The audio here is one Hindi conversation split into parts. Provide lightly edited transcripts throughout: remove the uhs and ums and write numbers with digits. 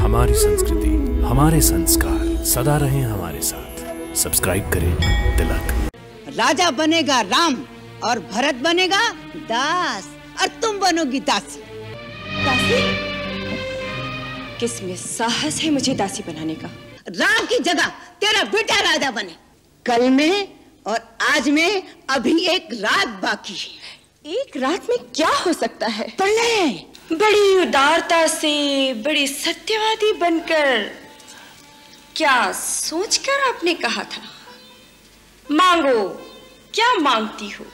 हमारी संस्कृति, हमारे संस्कार सदा रहें हमारे साथ। सब्सक्राइब करें तिलक। राजा बनेगा राम और भरत बनेगा दास और तुम बनोगी दासी। दासी? किसमें साहस है मुझे दासी बनाने का? राम की जगह तेरा बेटा राजा बने। कल में और आज में अभी एक रात बाकी है। एक रात में क्या हो सकता है? पढ़ने बड़ी उदारता से, बड़ी सत्यवादी बनकर, क्या सोचकर आपने कहा था? मांगो, क्या मांगती हो?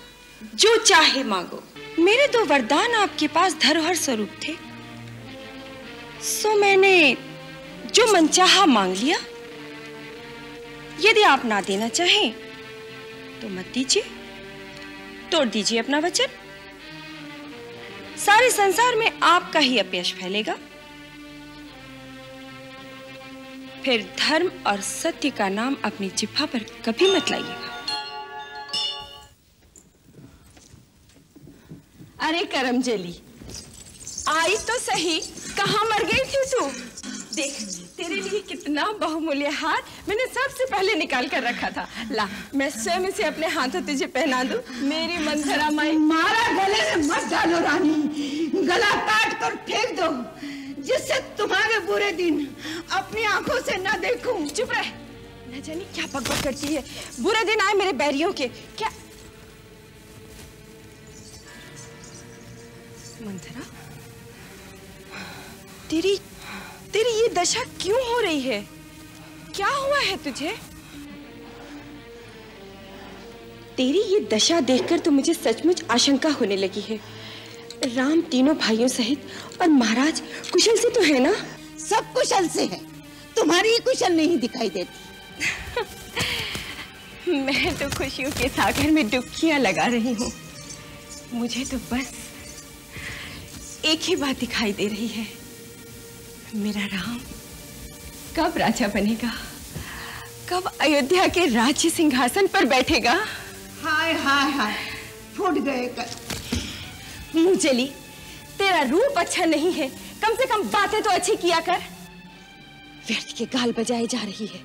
जो चाहे मांगो। मेरे दो वरदान आपके पास धरोहर स्वरूप थे, सो मैंने जो मनचाहा मांग लिया। यदि आप ना देना चाहें तो मत दीजिए, तोड़ दीजिए अपना वचन। सारे संसार में आपका ही अपयश फैलेगा। फिर धर्म और सत्य का नाम अपनी जिह्वा पर कभी मत लाइएगा। अरे करमजली, आई तो सही, कहाँ मर गई थी तू? देख, तेरे लिए कितना बहुमूल्य हार मैंने सबसे पहले निकाल कर रखा था। ला, मैं स्वयं इसे अपने हाथों तुझे पहना दूं। मेरी मंथरा माई। मारा गले में मत डालो रानी, गला काट कर फेंक दो, जिससे तुम्हारे बुरे दिन अपनी आंखों से न देखूं। चुप रह, न जानी क्या बकबक करती है। बुरे दिन आए मेरे बैरियों के। क्या मंथरा, तेरी ये दशा क्यों हो रही है? क्या हुआ है तुझे? तेरी ये दशा देखकर तो मुझे सचमुच आशंका होने लगी है। राम तीनों भाइयों सहित और महाराज कुशल से तो है ना? सब कुशल से है, तुम्हारी कुशल नहीं दिखाई देती। मैं तो खुशियों के सागर में डुबकियां लगा रही हूँ। मुझे तो बस एक ही बात दिखाई दे रही है, मेरा राम कब राजा बनेगा, कब अयोध्या के राज्य सिंहासन पर बैठेगा। हाय हाय हाय, फूट गए कर। मुंहजली, तेरा रूप अच्छा नहीं है, कम से कम बातें तो अच्छी किया कर। व्यर्थ के गाल बजाए जा रही है।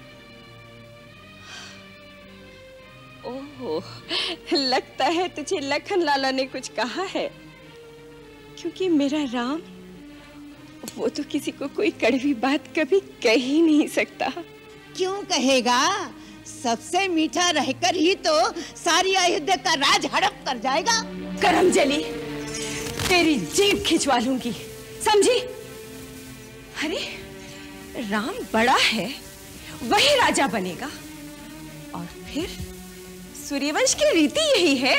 ओह, लगता है तुझे लखन लाला ने कुछ कहा है, क्योंकि मेरा राम वो तो किसी को कोई कड़वी बात कभी कह ही नहीं सकता। क्यों कहेगा? सबसे मीठा रहकर ही तो सारी अयोध्या का राज हड़प कर जाएगा। करमजली, तेरी जीभ खिंचवा लूंगी, समझी? अरे राम बड़ा है, वही राजा बनेगा, और फिर सूर्यवंश की रीति यही है।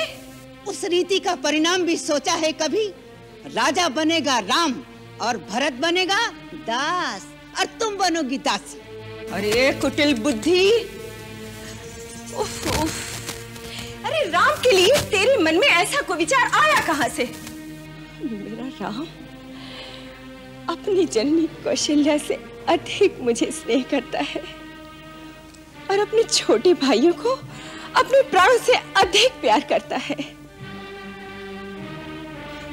उस रीति का परिणाम भी सोचा है कभी? राजा बनेगा राम और भरत बनेगा दास और तुम बनोगी दासी। अरे कुटिल बुद्धि, उफ उफ। अरे राम के लिए तेरे मन में ऐसा कोई विचार आया कहां से? मेरा राम अपनी जननी कौशल्या से अधिक मुझे स्नेह करता है और अपने छोटे भाइयों को अपने प्राणों से अधिक प्यार करता है।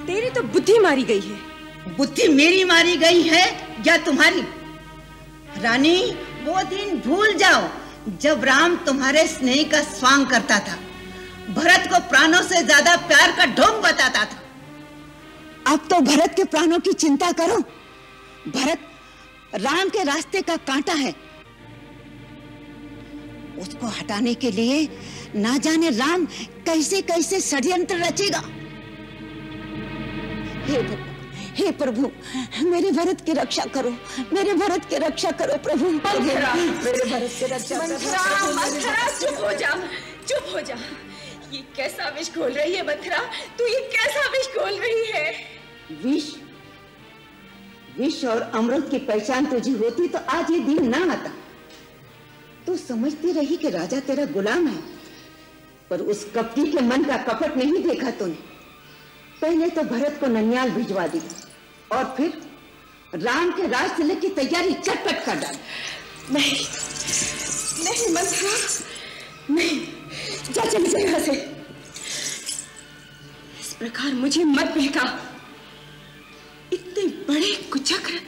तेरी तो बुद्धि मारी गई है। बुद्धि मेरी मारी गई है या तुम्हारी? रानी, वो दिन भूल जाओ जब राम तुम्हारे स्नेह का स्वांग करता था, भरत को प्राणों से ज्यादा प्यार का ढोंग बताता था। अब तो भरत के प्राणों की चिंता करो। भरत राम के रास्ते का कांटा है, उसको हटाने के लिए ना जाने राम कैसे कैसे षड्यंत्र रचेगा। हे प्रभु, मेरे भरत की रक्षा करो, मेरे भरत की रक्षा करो प्रभु। मेरे भरत की रक्षा करो। मंथरा, चुप हो जा, चुप हो जा। ये कैसा विष घोल रही है मंथरा? तू ये कैसा विष घोल रही है? विष और अमृत की पहचान तुझे होती तो आज ये दिन ना आता। तू समझती रही कि राजा तेरा गुलाम है, पर उस कपटी के मन का कपट नहीं देखा तूने। पहले तो भरत को ननियाल भिजवा दी और फिर राम के राज तिलक की तैयारी चटपट कर डाली। नहीं मंथरा, नहीं, जा चली जा यहाँ से। इस प्रकार मुझे मत बहका। इतने बड़े कुचक्र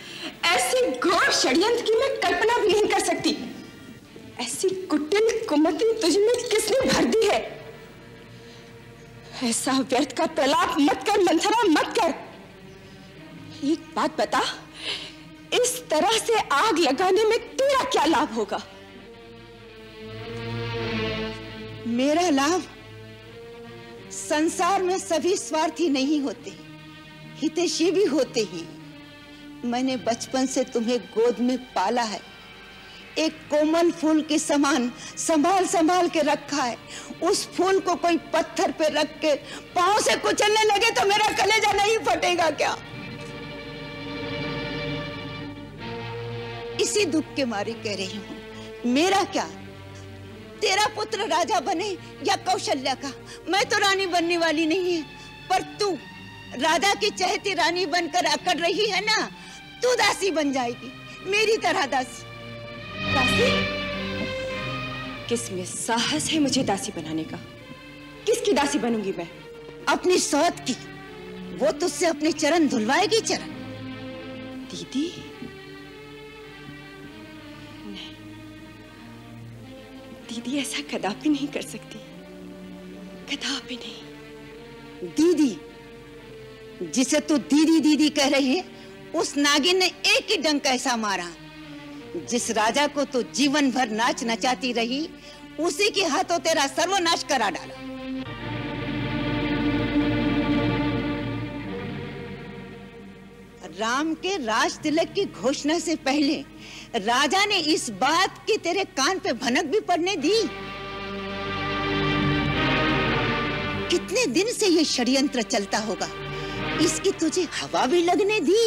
ऐसे घोर षड्यंत्र की मैं कल्पना भी नहीं कर सकती। ऐसी कुटिल कुमति तुझ में किसने भर दी है? ऐसा व्यर्थ का प्रलाप मत कर मंथरा, मत कर। एक बात बता, इस तरह से आग लगाने में तेरा क्या लाभ होगा? मेरा लाभ? संसार में सभी स्वार्थी नहीं होते, हितैषी भी होते हैं। मैंने बचपन से तुम्हें गोद में पाला है, एक कोमल फूल के समान संभाल संभाल के रखा है। उस फूल को कोई पत्थर पे रख के पांव से कुचलने लगे तो मेरा कलेजा नहीं फटेगा क्या? इसी दुख के मारे कह रही हूं, मेरा क्या? तेरा पुत्र राजा बने या कौशल्या का, मैं तो रानी बनने वाली नहीं है। पर तू राजा की चहेती रानी बनकर अकड़ रही है ना, तू दासी बन जाएगी, मेरी तरह दासी। दासी? किसमें साहस है मुझे दासी बनाने का? किसकी दासी बनूंगी मैं? अपनी सौत की। वो तुझसे अपने चरण धुलवाएगी। चरण? दीदी? नहीं, दीदी ऐसा कदापि नहीं कर सकती, कदापि नहीं। दीदी? जिसे तू दीदी दीदी कह रही है, उस नागिन ने एक ही डंक ऐसा मारा, जिस राजा को तू जीवन भर नाच नचाती रही, उसी के हाथों तेरा सर्वनाश करा डाला। राम के राज तिलक की घोषणा से पहले राजा ने इस बात की तेरे कान पे भनक भी पड़ने दी? कितने दिन से ये षड्यंत्र चलता होगा, इसकी तुझे हवा भी लगने दी?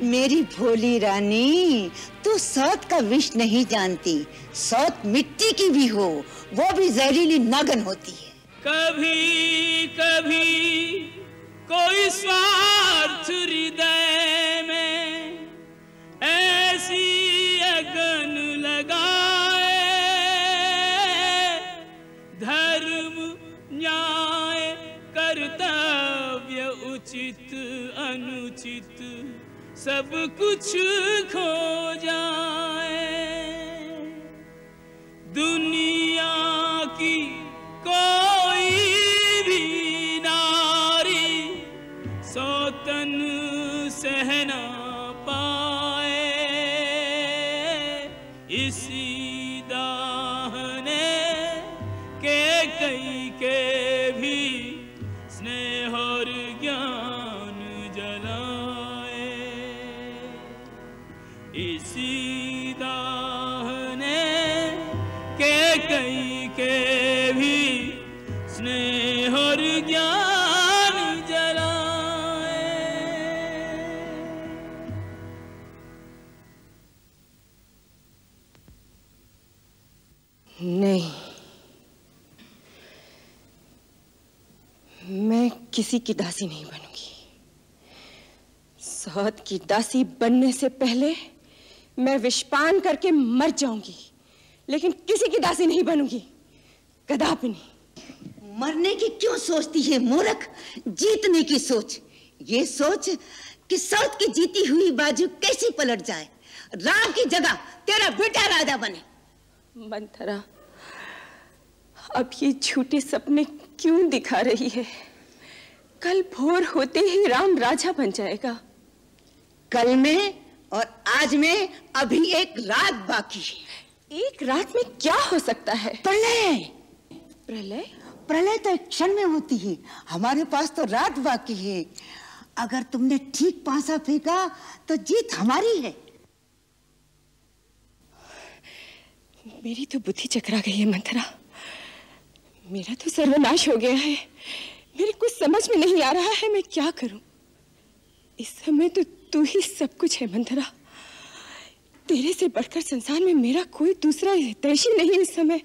मेरी भोली रानी, तू सौत का विष नहीं जानती। सौत मिट्टी की भी हो, वो भी जहरीली नागन होती है। कभी कभी कोई स्वार्थ हृदय में ऐसी अगन लगाए, धर्म न्याय कर्तव्य उचित अनुचित सब कुछ खो जाए। दुनिया की कोई भी नारी सौतन सह ना पाए, इसी दाहने के कई के भी स्नेह और ज्ञान जलाए, इसी दाहने के कई के भी स्नेह और ज्ञान जलाए। नहीं, मैं किसी की दासी नहीं बनूंगी। सौत की दासी बनने से पहले मैं विषपान करके मर जाऊंगी, लेकिन किसी की दासी नहीं बनूंगी, कदापि नहीं। मरने की क्यों सोचती है मूर्ख? जीतने की सोच। ये सोच कि सौत की जीती हुई बाजू कैसी पलट जाए, राम की जगह तेरा बेटा राजा बने। मंथरा, अब ये झूठे सपने क्यों दिखा रही है? कल भोर होते ही राम राजा बन जाएगा। कल में और आज में अभी एक रात बाकी है। एक रात में क्या हो सकता है? प्रलय। प्रलय? प्रलय तो एक क्षण में होती है, हमारे पास तो रात बाकी है। अगर तुमने ठीक पासा फेंका तो जीत हमारी है। मेरी तो बुद्धि चकरा गई है मंथरा, मेरा तो सर्वनाश हो गया है। मेरे कुछ समझ में नहीं आ रहा है, मैं क्या करूं? इस समय तो तू ही सब कुछ है मंथरा। तेरे से बढ़कर संसार में मेरा कोई दूसरा हितैषी नहीं इस समय।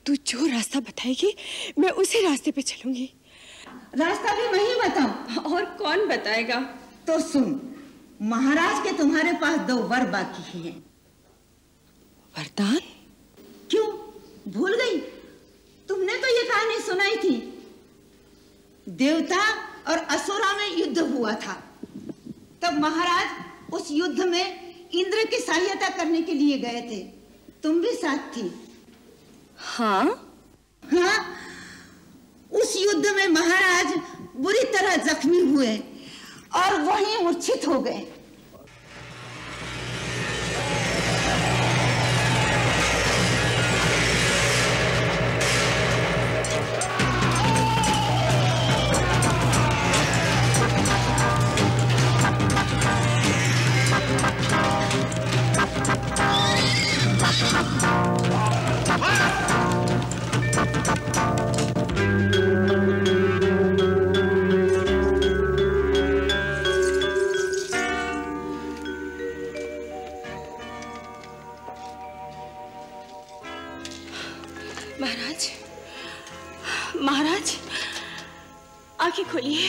तू जो रास्ता बताएगी मैं उसी रास्ते पे चलूंगी। रास्ता भी मैं ही बताऊं? और कौन बताएगा? तो सुन, महाराज के तुम्हारे पास 2 वर बाकी हैं। वरदान? क्यों भूल गई? तुमने तो ये कहानी सुनाई थी। देवता और असुरा में युद्ध हुआ था। तब महाराज उस युद्ध में इंद्र की सहायता करने के लिए गए थे। तुम भी साथ थी। हाँ हाँ, उस युद्ध में महाराज बुरी तरह जख्मी हुए और वहीं मूर्छित हो गए। महाराज, महाराज, आंखें खोलिए।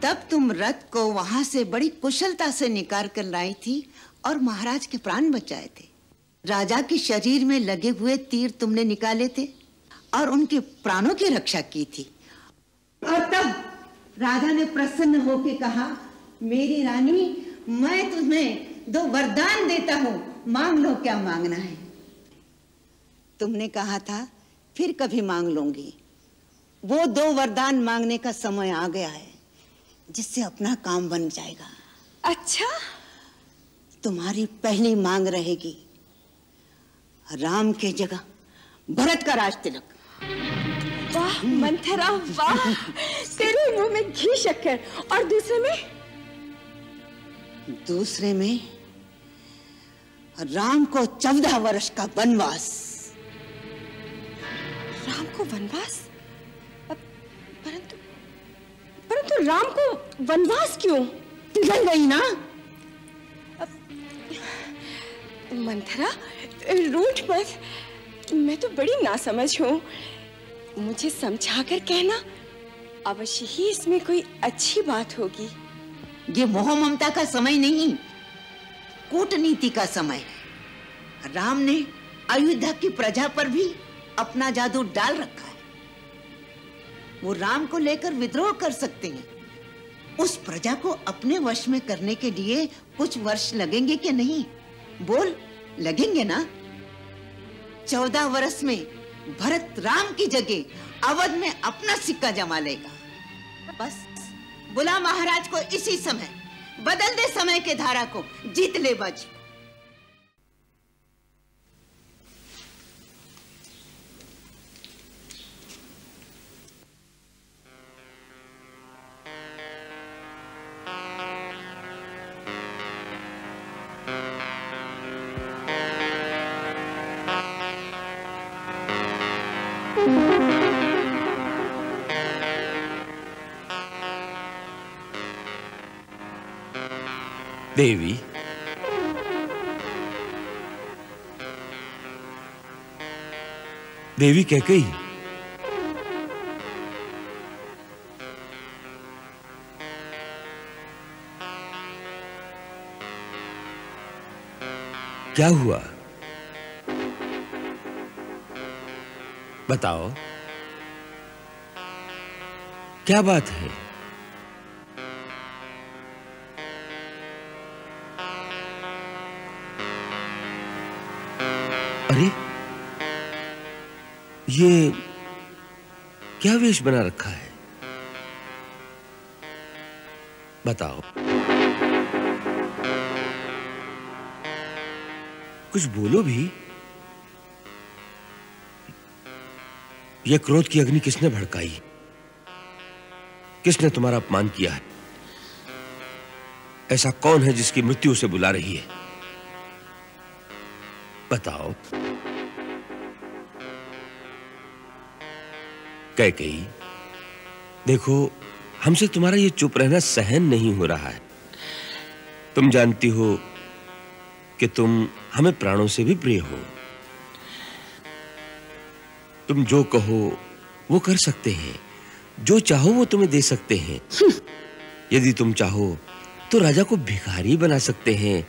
तब तुम रथ को वहां से बड़ी कुशलता से निकाल कर लाई थी और महाराज के प्राण बचाए थे। राजा के शरीर में लगे हुए तीर तुमने निकाले थे और उनके प्राणों की रक्षा की थी। और तब राजा ने प्रसन्न होकर कहा, मेरी रानी, मैं तुम्हें 2 वरदान देता हूँ, मांग लो क्या मांगना है। तुमने कहा था फिर कभी मांग लूंगी। वो 2 वरदान मांगने का समय आ गया है, जिससे अपना काम बन जाएगा। अच्छा? तुम्हारी पहली मांग रहेगी राम के जगह भरत का राज तिलक। वाह मंथरा, वाह, तेरे मुंह में घी शक्कर। और दूसरे में राम को 14 वर्ष का वनवास। राम को वनवास? परंतु राम को वनवास क्यों? पिघल गई ना। मंथरा, रूठ मत, मैं तो बड़ी नासमझ हूँ। मुझे समझाकर कहना, अवश्य ही इसमें कोई अच्छी बात होगी। ये मोह ममता का समय नहीं, कूटनीति का समय। राम ने अयोध्या की प्रजा पर भी अपना जादू डाल रखा है। वो राम को लेकर विद्रोह कर सकते हैं। उस प्रजा को अपने वश में करने के लिए कुछ वर्ष लगेंगे कि नहीं? बोल, लगेंगे ना? 14 वर्ष में भरत राम की जगह अवध में अपना सिक्का जमा लेगा। बस बुला महाराज को इसी समय, बदल दे समय के धारा को, जीत ले बाजी। देवी, देवी कैकेयी, क्या हुआ? बताओ, क्या बात है? अरे, ये क्या वेश बना रखा है? बताओ, कुछ बोलो भी। ये क्रोध की अग्नि किसने भड़काई? किसने तुम्हारा अपमान किया है? ऐसा कौन है जिसकी मृत्यु उसे बुला रही है? बताओ। कैकेयी, देखो, हमसे तुम्हारा ये चुप रहना सहन नहीं हो रहा है। तुम जानती हो कि तुम हमें प्राणों से भी प्रिय हो। तुम जो कहो वो कर सकते हैं, जो चाहो वो तुम्हें दे सकते हैं। यदि तुम चाहो तो राजा को भिखारी बना सकते हैं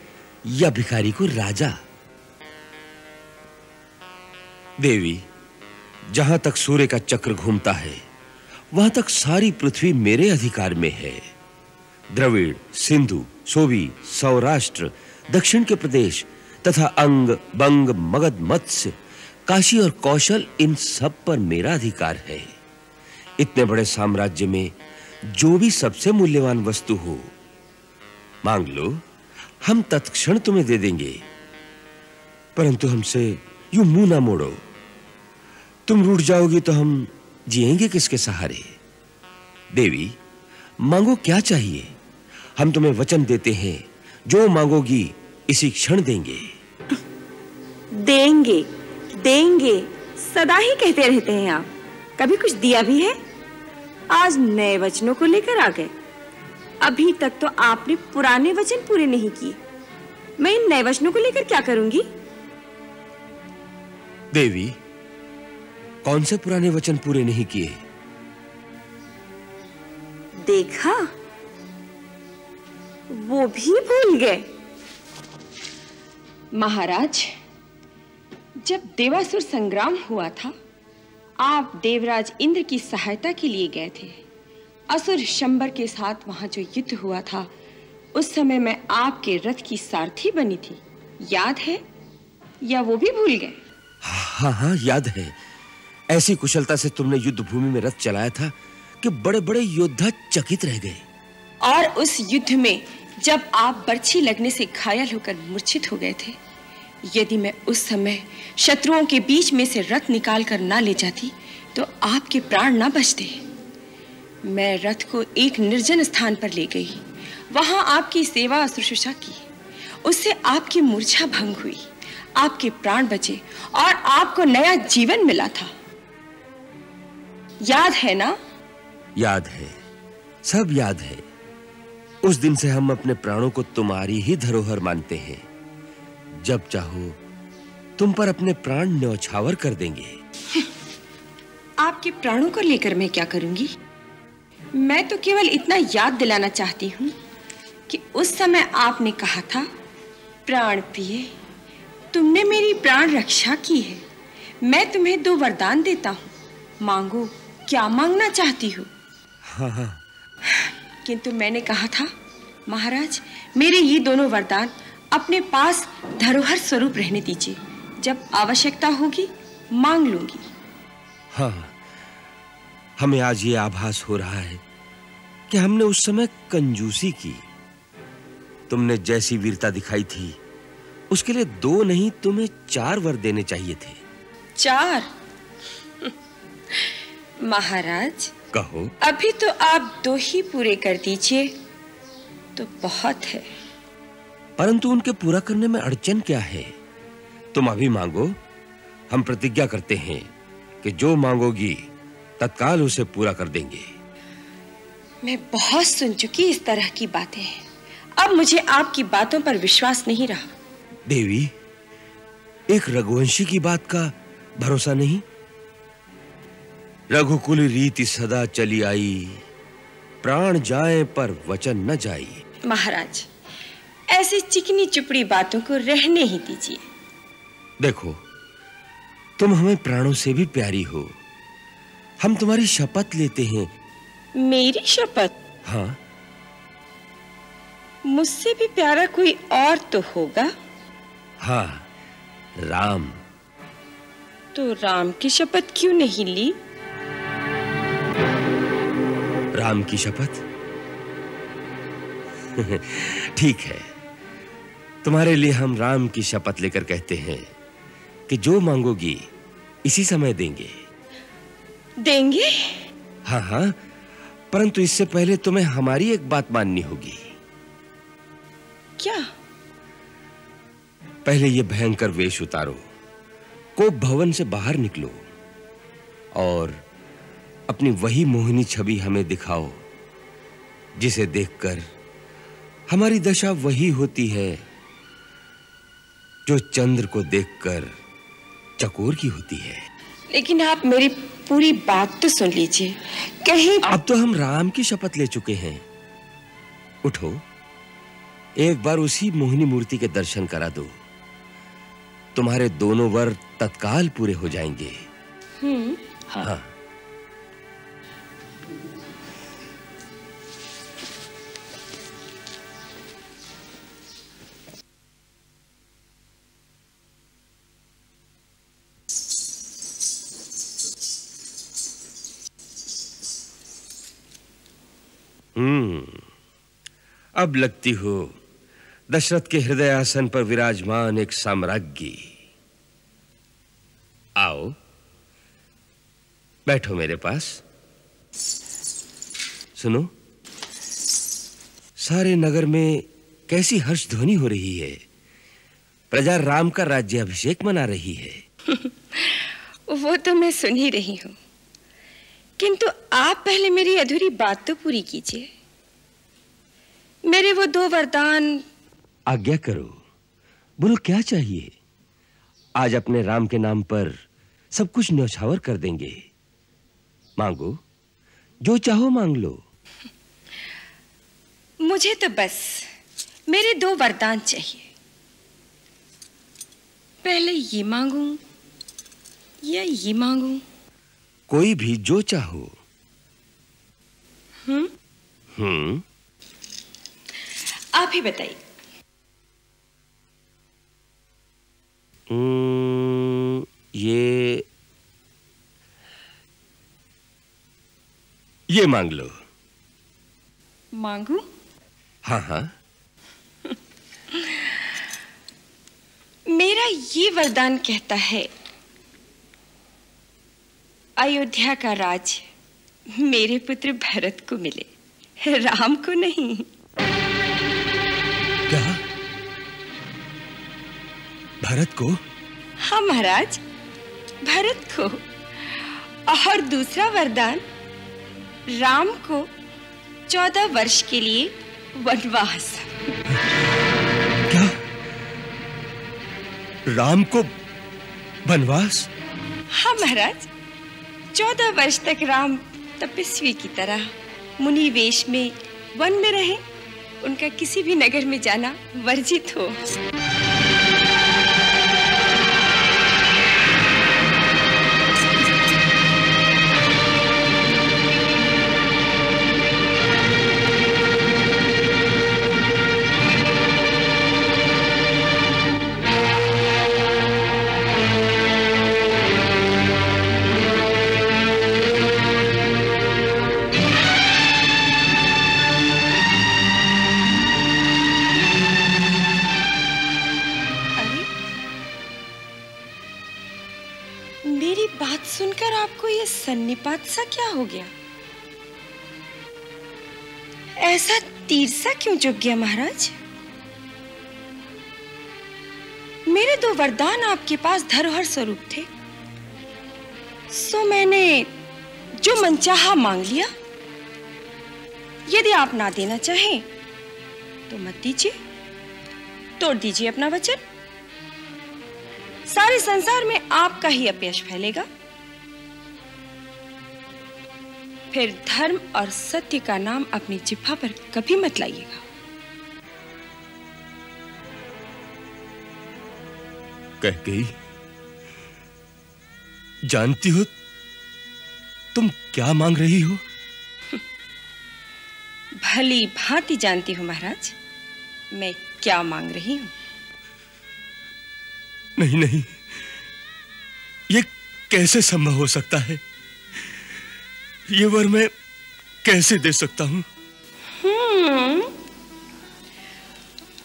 या भिखारी को राजा। देवी, जहां तक सूर्य का चक्र घूमता है वहां तक सारी पृथ्वी मेरे अधिकार में है। द्रविड़, सिंधु, सोवी, सौराष्ट्र, दक्षिण के प्रदेश तथा अंग, बंग, मगध, मत्स्य, काशी और कौशल, इन सब पर मेरा अधिकार है। इतने बड़े साम्राज्य में जो भी सबसे मूल्यवान वस्तु हो मांग लो, हम तत्क्षण तुम्हें दे देंगे। परंतु हमसे यूं मुंह ना मोड़ो। तुम रूठ जाओगी तो हम जिएंगे किसके सहारे? देवी, मांगो क्या चाहिए? हम तुम्हें वचन देते हैं, जो मांगोगी इसी क्षण देंगे। देंगे देंगे सदा ही कहते रहते हैं आप, कभी कुछ दिया भी है? आज नए वचनों को लेकर आ गए। अभी तक तो आपने पुराने वचन पूरे नहीं किए। मैं इन नए वचनों को लेकर क्या करूंगी? देवी, कौन से पुराने वचन पूरे नहीं किए? देखा, वो भी भूल गए। महाराज, जब देवासुर संग्राम हुआ था, आप देवराज इंद्र की सहायता के लिए गए थे। असुर शंबर के साथ वहां जो युद्ध हुआ था, उस समय मैं आपके रथ की सारथी बनी थी। याद है या वो भी भूल गए? हाँ हाँ, याद है। ऐसी कुशलता से तुमने युद्ध भूमि में रथ चलाया था कि बड़े-बड़े योद्धा चकित रह गए। और उस युद्ध में जब आप बर्छी लगने से घायल होकर मूर्छित हो गए थे, यदि मैं उस समय शत्रुओं के बीच में से रथ निकाल कर ना ले जाती तो आपके प्राण ना बचते। मैं रथ को एक निर्जन स्थान पर ले गई, वहां आपकी सेवा शुश्रूषा की। उससे आपकी मूर्छा भंग हुई, आपके प्राण बचे और आपको नया जीवन मिला था। याद है ना? याद है, सब याद है। उस दिन से हम अपने प्राणों को तुम्हारी ही धरोहर मानते हैं। जब चाहो तुम पर अपने प्राण न्यौछावर कर देंगे। आपके प्राणों को लेकर मैं क्या करूंगी? मैं तो केवल इतना याद दिलाना चाहती हूँ कि उस समय आपने कहा था, प्राण प्रिय, तुमने मेरी प्राण रक्षा की है। मैं तुम्हें 2 वरदान देता हूँ, मांगो, क्या मांगना चाहती हो? हाँ हाँ। किंतु मैंने कहा था, महाराज, मेरे ये दोनों वरदान अपने पास धरोहर स्वरूप रहने दीजिए। जब आवश्यकता होगी मांग लूंगी। हाँ, हमें आज ये आभास हो रहा है कि हमने उस समय कंजूसी की। तुमने जैसी वीरता दिखाई थी, उसके लिए 2 नहीं, तुम्हें 4 वर देने चाहिए थे। 4? महाराज, कहो। अभी तो आप 2 ही पूरे कर दीजिए तो बहुत है। परंतु उनके पूरा करने में अड़चन क्या है? तुम अभी मांगो, हम प्रतिज्ञा करते हैं कि जो मांगोगी तत्काल उसे पूरा कर देंगे। मैं बहुत सुन चुकी इस तरह की बातें। अब मुझे आपकी बातों पर विश्वास नहीं रहा। देवी, एक रघुवंशी की बात का भरोसा नहीं? रघुकुल रीति सदा चली आई, प्राण जाए पर वचन न जाई। महाराज, ऐसी चिकनी चुपड़ी बातों को रहने ही दीजिए। देखो, तुम हमें प्राणों से भी प्यारी हो। हम तुम्हारी शपथ लेते हैं। मेरी शपथ? हाँ। मुझसे भी प्यारा कोई और तो होगा। हाँ, राम। तो राम की शपथ क्यों नहीं ली? राम की शपथ? ठीक है, तुम्हारे लिए हम राम की शपथ लेकर कहते हैं कि जो मांगोगी इसी समय देंगे। देंगे? हाँ हाँ, परंतु इससे पहले तुम्हें हमारी एक बात माननी होगी। क्या? पहले ये भयंकर वेश उतारो, कोप भवन से बाहर निकलो और अपनी वही मोहिनी छवि हमें दिखाओ जिसे देखकर हमारी दशा वही होती है जो चंद्र को देखकर चकोर की होती है। लेकिन आप मेरी पूरी बात तो सुन लीजिए। कहीं अब तो हम राम की शपथ ले चुके हैं। उठो, एक बार उसी मोहिनी मूर्ति के दर्शन करा दो। तुम्हारे दोनों वर तत्काल पूरे हो जाएंगे। हाँ। अब लगती हो दशरथ के हृदय आसन पर विराजमान एक साम्राज्ञी। आओ, बैठो मेरे पास। सुनो, सारे नगर में कैसी हर्ष ध्वनि हो रही है। प्रजा राम का राज्याभिषेक मना रही है। वो तो मैं सुन ही रही हूं, किंतु आप पहले मेरी अधूरी बात तो पूरी कीजिए। मेरे वो 2 वरदान। आज्ञा करो, बोलो क्या चाहिए। आज अपने राम के नाम पर सब कुछ न्यौछावर कर देंगे। मांगो, जो चाहो मांग लो। मुझे तो बस मेरे 2 वरदान चाहिए। पहले ये मांगूं या ये मांगूं? कोई भी जो चाहो। आप ही बताइए। ये मांग लो। मांगू? हाँ हाँ। मेरा ये वरदान कहता है, अयोध्या का राज मेरे पुत्र भरत को मिले, राम को नहीं। क्या? भरत को? हाँ महाराज, भरत को। और दूसरा वरदान, राम को 14 वर्ष के लिए वनवास। क्या? राम को वनवास? हाँ महाराज, 14 वर्ष तक राम तपस्वी की तरह मुनि वेश में वन में रहे। उनका किसी भी नगर में जाना वर्जित हो। सुनकर आपको ये सन्निपात सा क्या हो गया? ऐसा तीर सा क्यों चुक गया महाराज? मेरे 2 वरदान आपके पास धरोहर स्वरूप थे, सो मैंने जो मनचाहा मांग लिया। यदि आप ना देना चाहें तो मत दीजिए, तोड़ दीजिए अपना वचन। सारे संसार में आपका ही अपयश फैलेगा। फिर धर्म और सत्य का नाम अपनी जिह्वा पर कभी मत लाइएगा। कह गई, जानती हो तुम क्या मांग रही हो? भली भांति जानती हूं महाराज, मैं क्या मांग रही हूं। नहीं नहीं, ये कैसे संभव हो सकता है? ये वर मैं कैसे दे सकता हूं?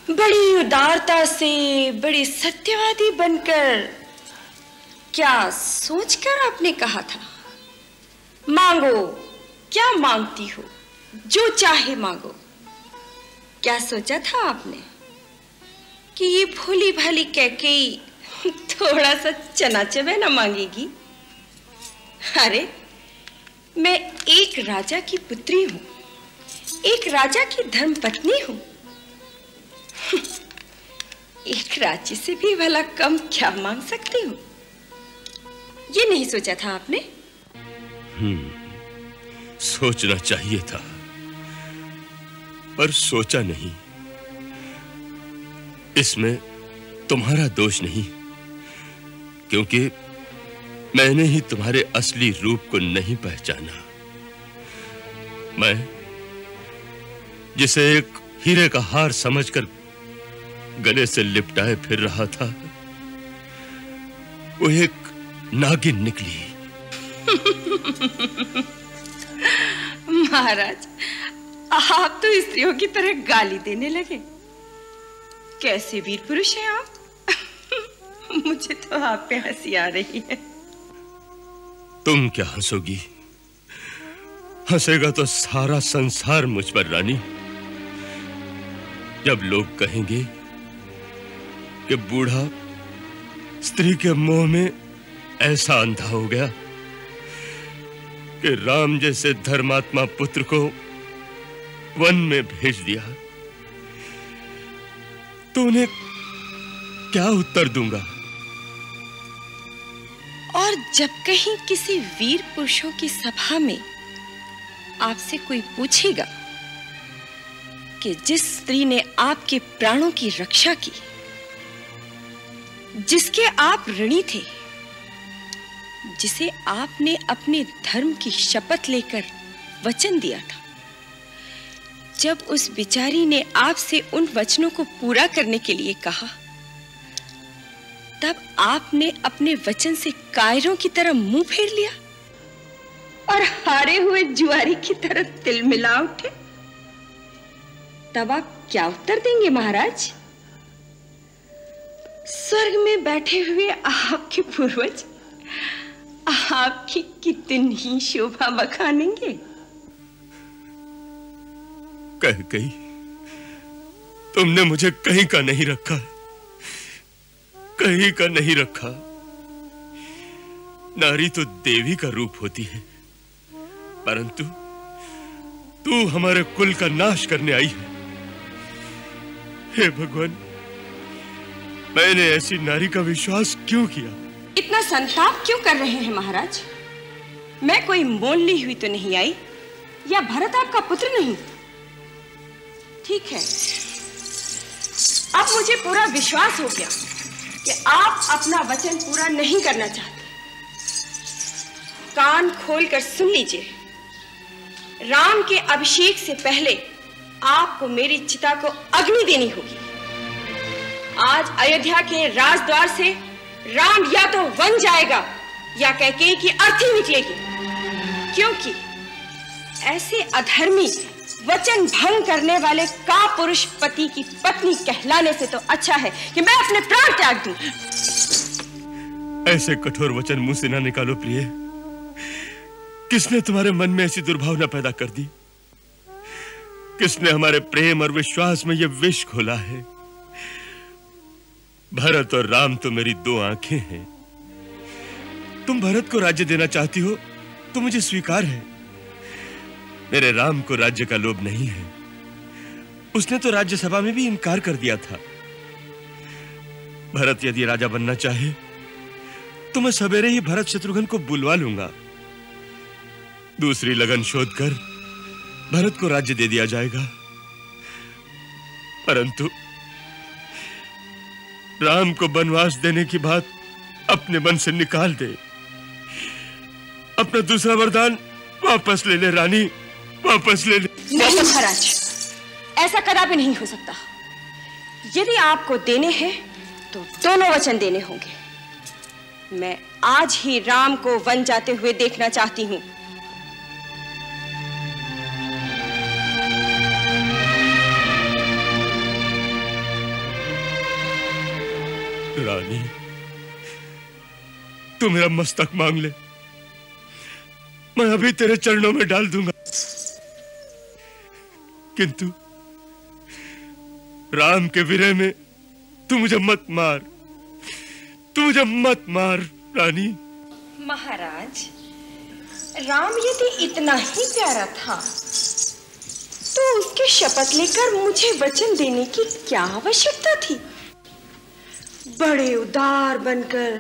बड़ी उदारता से, बड़ी सत्यवादी बनकर, क्या सोचकर आपने कहा था? मांगो, क्या मांगती हो, जो चाहे मांगो। क्या सोचा था आपने कि ये भोली भाली कैकेयी थोड़ा सा चना चबेना मांगेगी? अरे, मैं एक राजा की पुत्री हूं, एक राजा की धर्मपत्नी हूं। एक राज्य से भी भला कम क्या मांग सकती हूं? ये नहीं सोचा था आपने? सोचना चाहिए था, पर सोचा नहीं। इसमें तुम्हारा दोष नहीं, क्योंकि मैंने ही तुम्हारे असली रूप को नहीं पहचाना। मैं जिसे एक हीरे का हार समझकर गले से लिपटाए फिर रहा था, वो एक नागिन निकली। महाराज, आप तो स्त्रियों की तरह गाली देने लगे। कैसे वीर पुरुष हैं आप? मुझे तो आप पे हंसी आ रही है। तुम क्या हंसोगी? हंसेगा तो सारा संसार मुझ पर रानी। जब लोग कहेंगे कि बूढ़ा स्त्री के मोह में ऐसा अंधा हो गया कि राम जैसे धर्मात्मा पुत्र को वन में भेज दिया, तो उन्हें क्या उत्तर दूंगा? और जब कहीं किसी वीर पुरुषों की सभा में आपसे कोई पूछेगा कि जिस स्त्री ने आपके प्राणों की रक्षा की, जिसके आप ऋणी थे, जिसे आपने अपने धर्म की शपथ लेकर वचन दिया था, जब उस बिचारी ने आपसे उन वचनों को पूरा करने के लिए कहा, तब आपने अपने वचन से कायरों की तरह मुंह फेर लिया और हारे हुए जुआरी की तरह तिलमिला उठे। तब आप क्या उत्तर देंगे महाराज? स्वर्ग में बैठे हुए आपके पूर्वज आपकी कितनी शोभा बखानेंगे। कह गई, तुमने मुझे कहीं का नहीं रखा, कहीं का नहीं रखा। नारी तो देवी का रूप होती है, परंतु तू हमारे कुल का नाश करने आई है। हे भगवान, मैंने ऐसी नारी का विश्वास क्यों किया? इतना संताप क्यों कर रहे हैं महाराज? मैं कोई मोल ली हुई तो नहीं आई, या भरत आपका पुत्र नहीं? ठीक है, अब मुझे पूरा विश्वास हो गया कि आप अपना वचन पूरा नहीं करना चाहते। कान खोलकर सुन लीजिए, राम के अभिषेक से पहले आपको मेरी चिता को अग्नि देनी होगी। आज अयोध्या के राजद्वार से राम या तो वन जाएगा या कैकेयी की अर्थी निकलेगी, क्योंकि ऐसे अधर्मी वचन भंग करने वाले का पुरुष पति की पत्नी कहलाने से तो अच्छा है कि मैं अपने प्राण त्याग दूं। ऐसे कठोर वचन मुंह से ना निकालो प्रिय। किसने तुम्हारे मन में ऐसी दुर्भावना पैदा कर दी? किसने हमारे प्रेम और विश्वास में यह विष घोला है? भरत और राम तो मेरी दो आंखें हैं। तुम भरत को राज्य देना चाहती हो तो मुझे स्वीकार है। मेरे राम को राज्य का लोभ नहीं है। उसने तो राज्यसभा में भी इनकार कर दिया था। भरत यदि राजा बनना चाहे तो मैं सवेरे ही भरत शत्रुघ्न को बुलवा लूंगा। दूसरी लगन शोध कर भरत को राज्य दे दिया जाएगा। परंतु राम को वनवास देने की बात अपने मन से निकाल दे। अपना दूसरा वरदान वापस ले ले रानी, वापस ले ले। नहीं महाराज, ऐसा कदापि नहीं हो सकता। यदि आपको देने हैं तो दोनों वचन देने होंगे। मैं आज ही राम को वन जाते हुए देखना चाहती हूं। रानी, तू मेरा मस्तक मांग ले, मैं अभी तेरे चरणों में डाल दूंगा। किंतु राम के विरह में तू मुझे मत मार, तू मुझे मत मार रानी। महाराज, राम यदि इतना ही प्यारा था तो उसकी शपथ लेकर मुझे वचन देने की क्या आवश्यकता थी? बड़े उदार बनकर,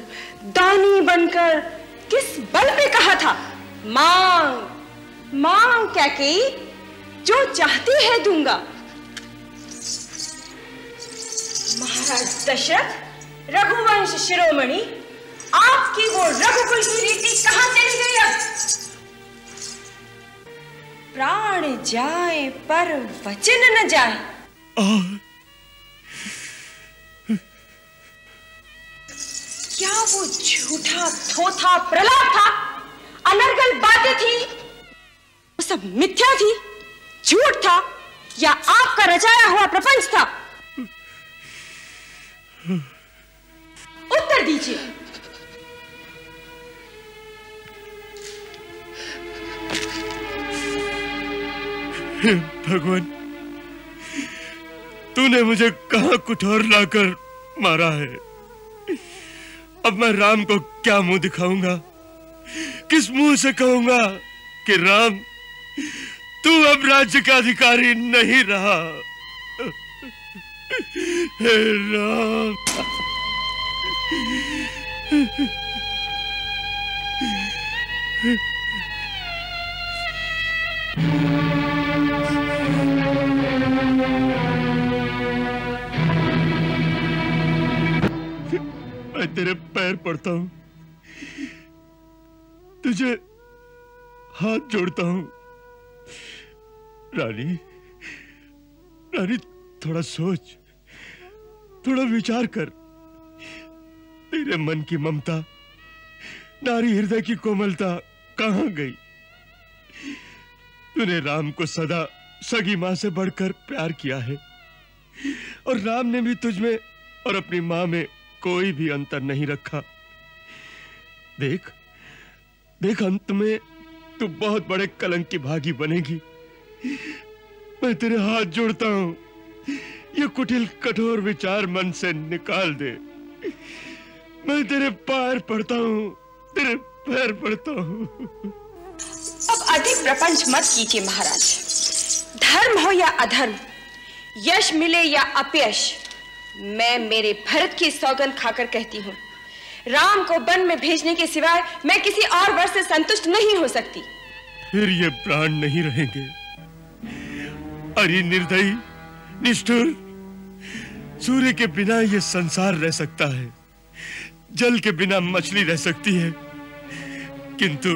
दानी बनकर किस बल पे कहा था, मांग मांग कैकेयी, जो चाहती है दूंगा। महाराज दशरथ, रघुवंश शिरोमणि, आपकी वो रघुकुल की रीति कहां चली गई? अब प्राण जाए पर वचन न जाए। क्या वो झूठा थोथा प्रलाप था? अनर्गल बातें थी? वो सब मिथ्या थी, झूठ था, या आपका रचाया हुआ प्रपंच था? उत्तर दीजिए। भगवान, तूने मुझे कहां कुठार लाकर मारा है? अब मैं राम को क्या मुंह दिखाऊंगा? किस मुंह से कहूंगा कि राम, तू अब राज्य का अधिकारी नहीं रहा? हे राम, मैं तेरे पैर पड़ता हूं, तुझे हाथ जोड़ता हूं। रानी, रानी, थोड़ा सोच, थोड़ा विचार कर। तेरे मन की ममता, नारी हृदय की कोमलता कहां गई? तूने राम को सदा सगी मां से बढ़कर प्यार किया है, और राम ने भी तुझमें और अपनी मां में कोई भी अंतर नहीं रखा। देख देख, अंत में तू बहुत बड़े कलंक की भागी बनेगी। मैं तेरे हाथ जोड़ता हूं, ये कुटिल कठोर विचार मन से निकाल दे। मैं तेरे पैर पड़ता हूं, तेरे पैर पड़ता हूं। अब अधिक प्रपंच मत कीजिए महाराज। धर्म हो या अधर्म, यश मिले या अपयश, मैं मेरे भरत की सौगंध खाकर कहती हूँ, राम को वन में भेजने के सिवाय मैं किसी और वर से संतुष्ट नहीं हो सकती। फिर ये प्राण नहीं रहेंगे। अरे निर्दयी, निष्ठुर, सूर्य के बिना ये संसार रह सकता है, जल के बिना मछली रह सकती है, किंतु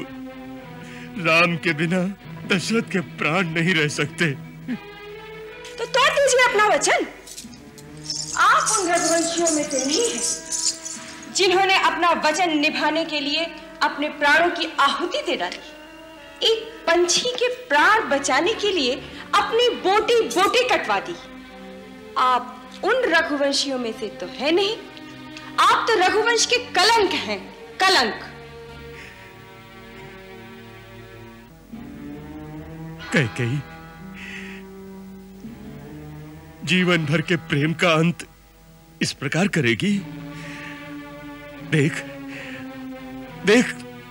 राम के बिना दशरथ के प्राण नहीं रह सकते। तो तोड़ दीजिए अपना वचन। आप उन रघुवंशियों में से नहीं हैं जिन्होंने अपना वचन निभाने के लिए अपने प्राणों की आहुति दे डाली। एक पंछी के प्राण बचाने के लिए अपनी बोटी बोटी कटवा दी। आप उन रघुवंशियों में से तो है नहीं। आप तो रघुवंश के कलंक हैं, कलंक। कैकेयी, जीवन भर के प्रेम का अंत इस प्रकार करेगी? देख देख,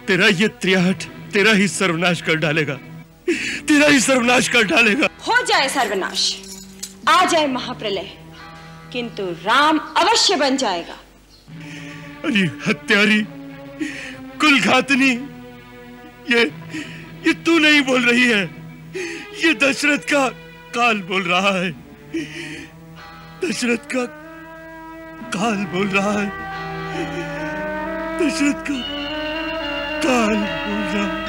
तेरा ये त्रियाहट तेरा ही सर्वनाश कर डालेगा, तेरा ही सर्वनाश कर डालेगा। हो जाए सर्वनाश, आ जाए महाप्रलय, किंतु राम अवश्य बन जाएगा। अरे हत्यारी, कुलघातनी, ये तू नहीं बोल रही है, ये दशरथ का काल बोल रहा है। दशरथ का काल बोल रहा है, दशरथ का काल बोल रहा है।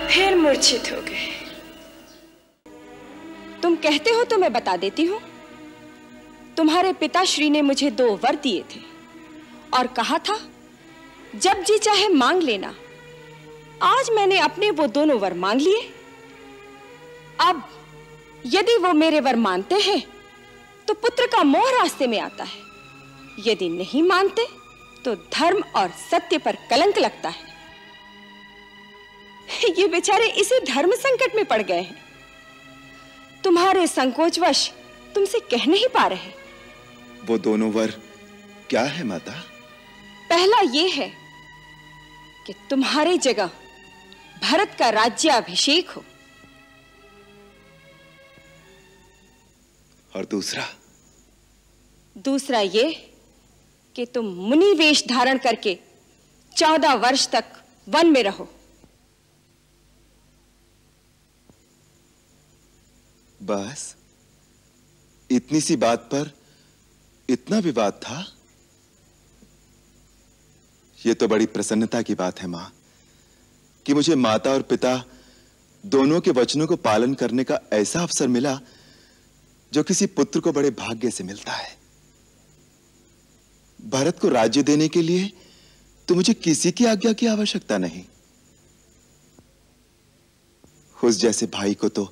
फिर मूर्छित हो गए। तुम कहते हो तो मैं बता देती हूँ। तुम्हारे पिताश्री ने मुझे 2 वर दिए थे और कहा था, जब जी चाहे मांग लेना। आज मैंने अपने वो दोनों वर मांग लिए। अब यदि वो मेरे वर मानते हैं तो पुत्र का मोह रास्ते में आता है, यदि नहीं मानते तो धर्म और सत्य पर कलंक लगता है। ये बेचारे इसी धर्म संकट में पड़ गए हैं। तुम्हारे संकोचवश तुमसे कह नहीं पा रहे। वो दोनों वर क्या है माता? पहला ये है कि तुम्हारी जगह भरत का राज्याभिषेक हो, और दूसरा ये कि तुम मुनि वेश धारण करके 14 वर्ष तक वन में रहो। बस इतनी सी बात पर इतना विवाद था? यह तो बड़ी प्रसन्नता की बात है मां कि मुझे माता और पिता दोनों के वचनों को पालन करने का ऐसा अवसर मिला जो किसी पुत्र को बड़े भाग्य से मिलता है। भरत को राज्य देने के लिए तो मुझे किसी की आज्ञा की आवश्यकता नहीं। उस जैसे भाई को तो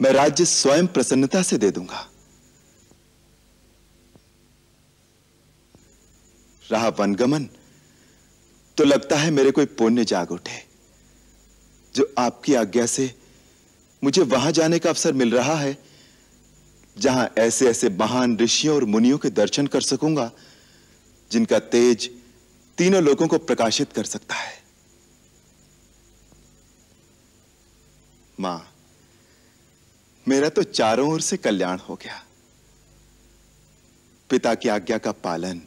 मैं राज्य स्वयं प्रसन्नता से दे दूंगा। रहा वनगमन, तो लगता है मेरे कोई पुण्य जाग उठे जो आपकी आज्ञा से मुझे वहां जाने का अवसर मिल रहा है जहां ऐसे ऐसे महान ऋषियों और मुनियों के दर्शन कर सकूंगा जिनका तेज तीनों लोगों को प्रकाशित कर सकता है। मां, मेरा तो चारों ओर से कल्याण हो गया। पिता की आज्ञा का पालन,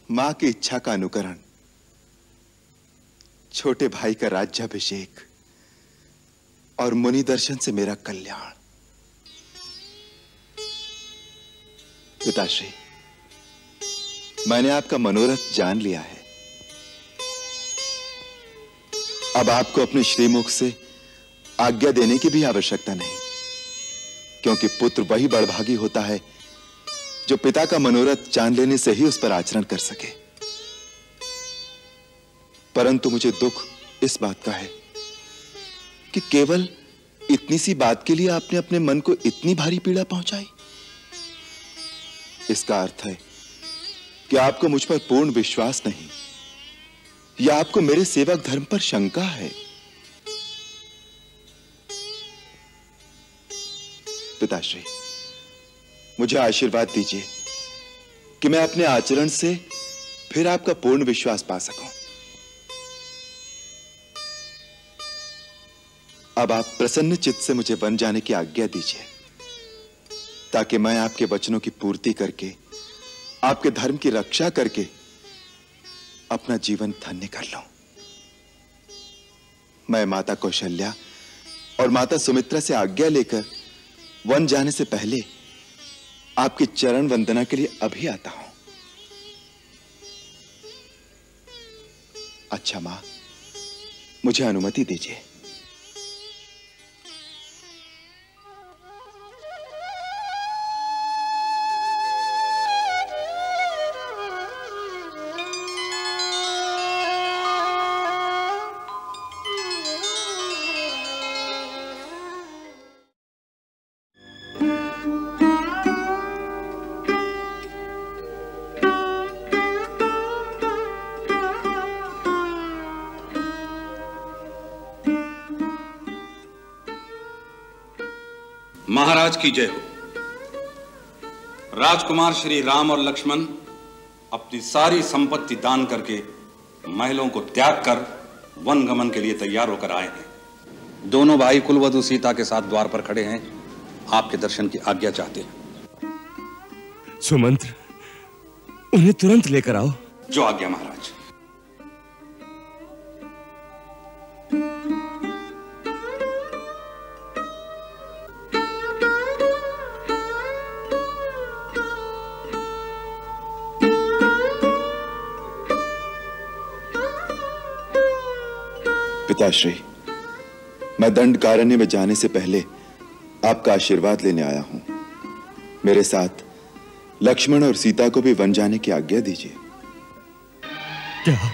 मां की इच्छा का अनुकरण, छोटे भाई का राज्याभिषेक और मुनि दर्शन से मेरा कल्याण। पिताश्री, मैंने आपका मनोरथ जान लिया है। अब आपको अपने श्रीमुख से आज्ञा देने की भी आवश्यकता नहीं, क्योंकि पुत्र वही बड़भागी होता है जो पिता का मनोरथ जान लेने से ही उस पर आचरण कर सके। परंतु मुझे दुख इस बात का है कि केवल इतनी सी बात के लिए आपने अपने मन को इतनी भारी पीड़ा पहुंचाई। इसका अर्थ है कि आपको मुझ पर पूर्ण विश्वास नहीं, या आपको मेरे सेवक धर्म पर शंका है। पिताश्री, मुझे आशीर्वाद दीजिए कि मैं अपने आचरण से फिर आपका पूर्ण विश्वास पा सकूं। अब आप प्रसन्न चित्त से मुझे वन जाने की आज्ञा दीजिए, ताकि मैं आपके वचनों की पूर्ति करके, आपके धर्म की रक्षा करके अपना जीवन धन्य कर लूं। मैं माता कौशल्या और माता सुमित्रा से आज्ञा लेकर वन जाने से पहले आपकी चरण वंदना के लिए अभी आता हूं। अच्छा मां, मुझे अनुमति दीजिए। महाराज की जय हो। राजकुमार श्री राम और लक्ष्मण अपनी सारी संपत्ति दान करके महलों को त्याग कर वन गमन के लिए तैयार होकर आए हैं। दोनों भाई कुलवधू सीता के साथ द्वार पर खड़े हैं, आपके दर्शन की आज्ञा चाहते हैं। सुमंत्र, उन्हें तुरंत लेकर आओ। जो आज्ञा महाराज। पिताश्री, मैं दंडकारण्य में जाने से पहले आपका आशीर्वाद लेने आया हूं। मेरे साथ लक्ष्मण और सीता को भी वन जाने की आज्ञा दीजिए। क्या?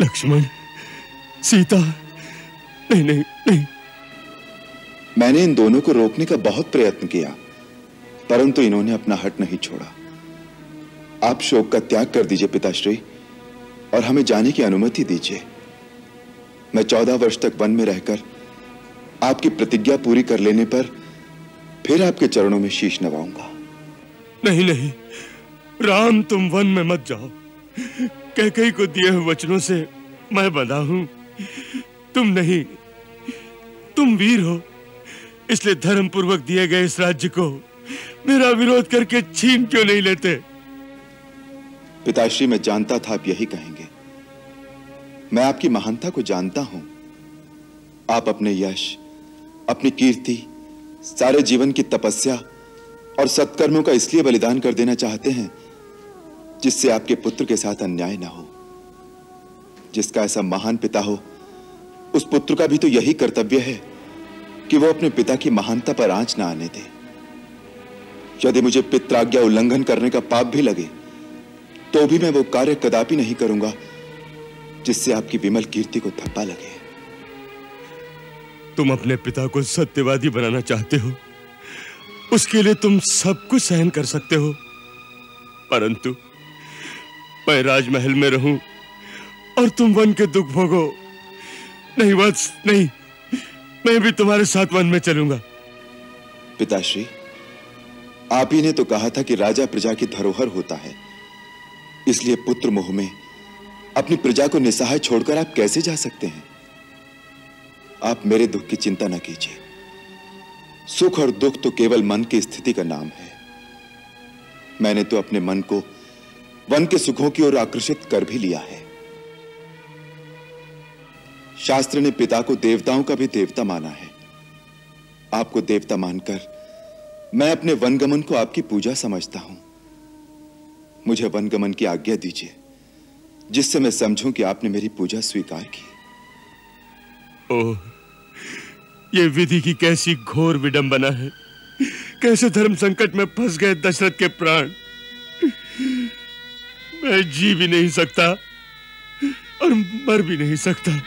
लक्ष्मण, सीता? नहीं नहीं नहीं। मैंने इन दोनों को रोकने का बहुत प्रयत्न किया, परंतु इन्होंने अपना हट नहीं छोड़ा। आप शोक का त्याग कर दीजिए पिताश्री, और हमें जाने की अनुमति दीजिए। मैं 14 वर्ष तक वन में रहकर आपकी प्रतिज्ञा पूरी कर लेने पर फिर आपके चरणों में शीश नवाऊंगा। नहीं नहीं राम, तुम वन में मत जाओ। कैकेयी को दिए हुए वचनों से मैं बंधा हूं। तुम नहीं, तुम वीर हो, इसलिए धर्म पूर्वक दिए गए इस राज्य को मेरा विरोध करके छीन क्यों नहीं लेते? पिताश्री, मैं जानता था आप यही कहेंगे। मैं आपकी महानता को जानता हूं। आप अपने यश, अपनी कीर्ति, सारे जीवन की तपस्या और सत्कर्मों का इसलिए बलिदान कर देना चाहते हैं जिससे आपके पुत्र के साथ अन्याय ना हो। जिसका ऐसा महान पिता हो, उस पुत्र का भी तो यही कर्तव्य है कि वो अपने पिता की महानता पर आंच ना आने दे। यदि मुझे पित्राज्ञा उल्लंघन करने का पाप भी लगे तो भी मैं वो कार्य कदापि नहीं करूंगा जिससे आपकी विमल कीर्ति को धब्बा लगे। तुम अपने पिता को सत्यवादी बनाना चाहते हो, उसके लिए तुम सब कुछ सहन कर सकते हो, परंतु मैं राजमहल में रहूं और तुम वन के दुख भोगो। नहीं वत्स, नहीं, मैं भी तुम्हारे साथ वन में चलूंगा। पिताश्री, आप ही ने तो कहा था कि राजा प्रजा की धरोहर होता है, इसलिए पुत्र मोह में अपनी प्रजा को निसहाय छोड़कर आप कैसे जा सकते हैं? आप मेरे दुख की चिंता न कीजिए। सुख और दुख तो केवल मन की स्थिति का नाम है। मैंने तो अपने मन को वन के सुखों की ओर आकर्षित कर भी लिया है। शास्त्र ने पिता को देवताओं का भी देवता माना है। आपको देवता मानकर मैं अपने वनगमन को आपकी पूजा समझता हूं। मुझे वनगमन की आज्ञा दीजिए, जिससे मैं समझूं कि आपने मेरी पूजा स्वीकार की। ओह, ये विधि की कैसी घोर विडंबना है। कैसे धर्म संकट में फंस गए दशरथ के प्राण। मैं जी भी नहीं सकता और मर भी नहीं सकता।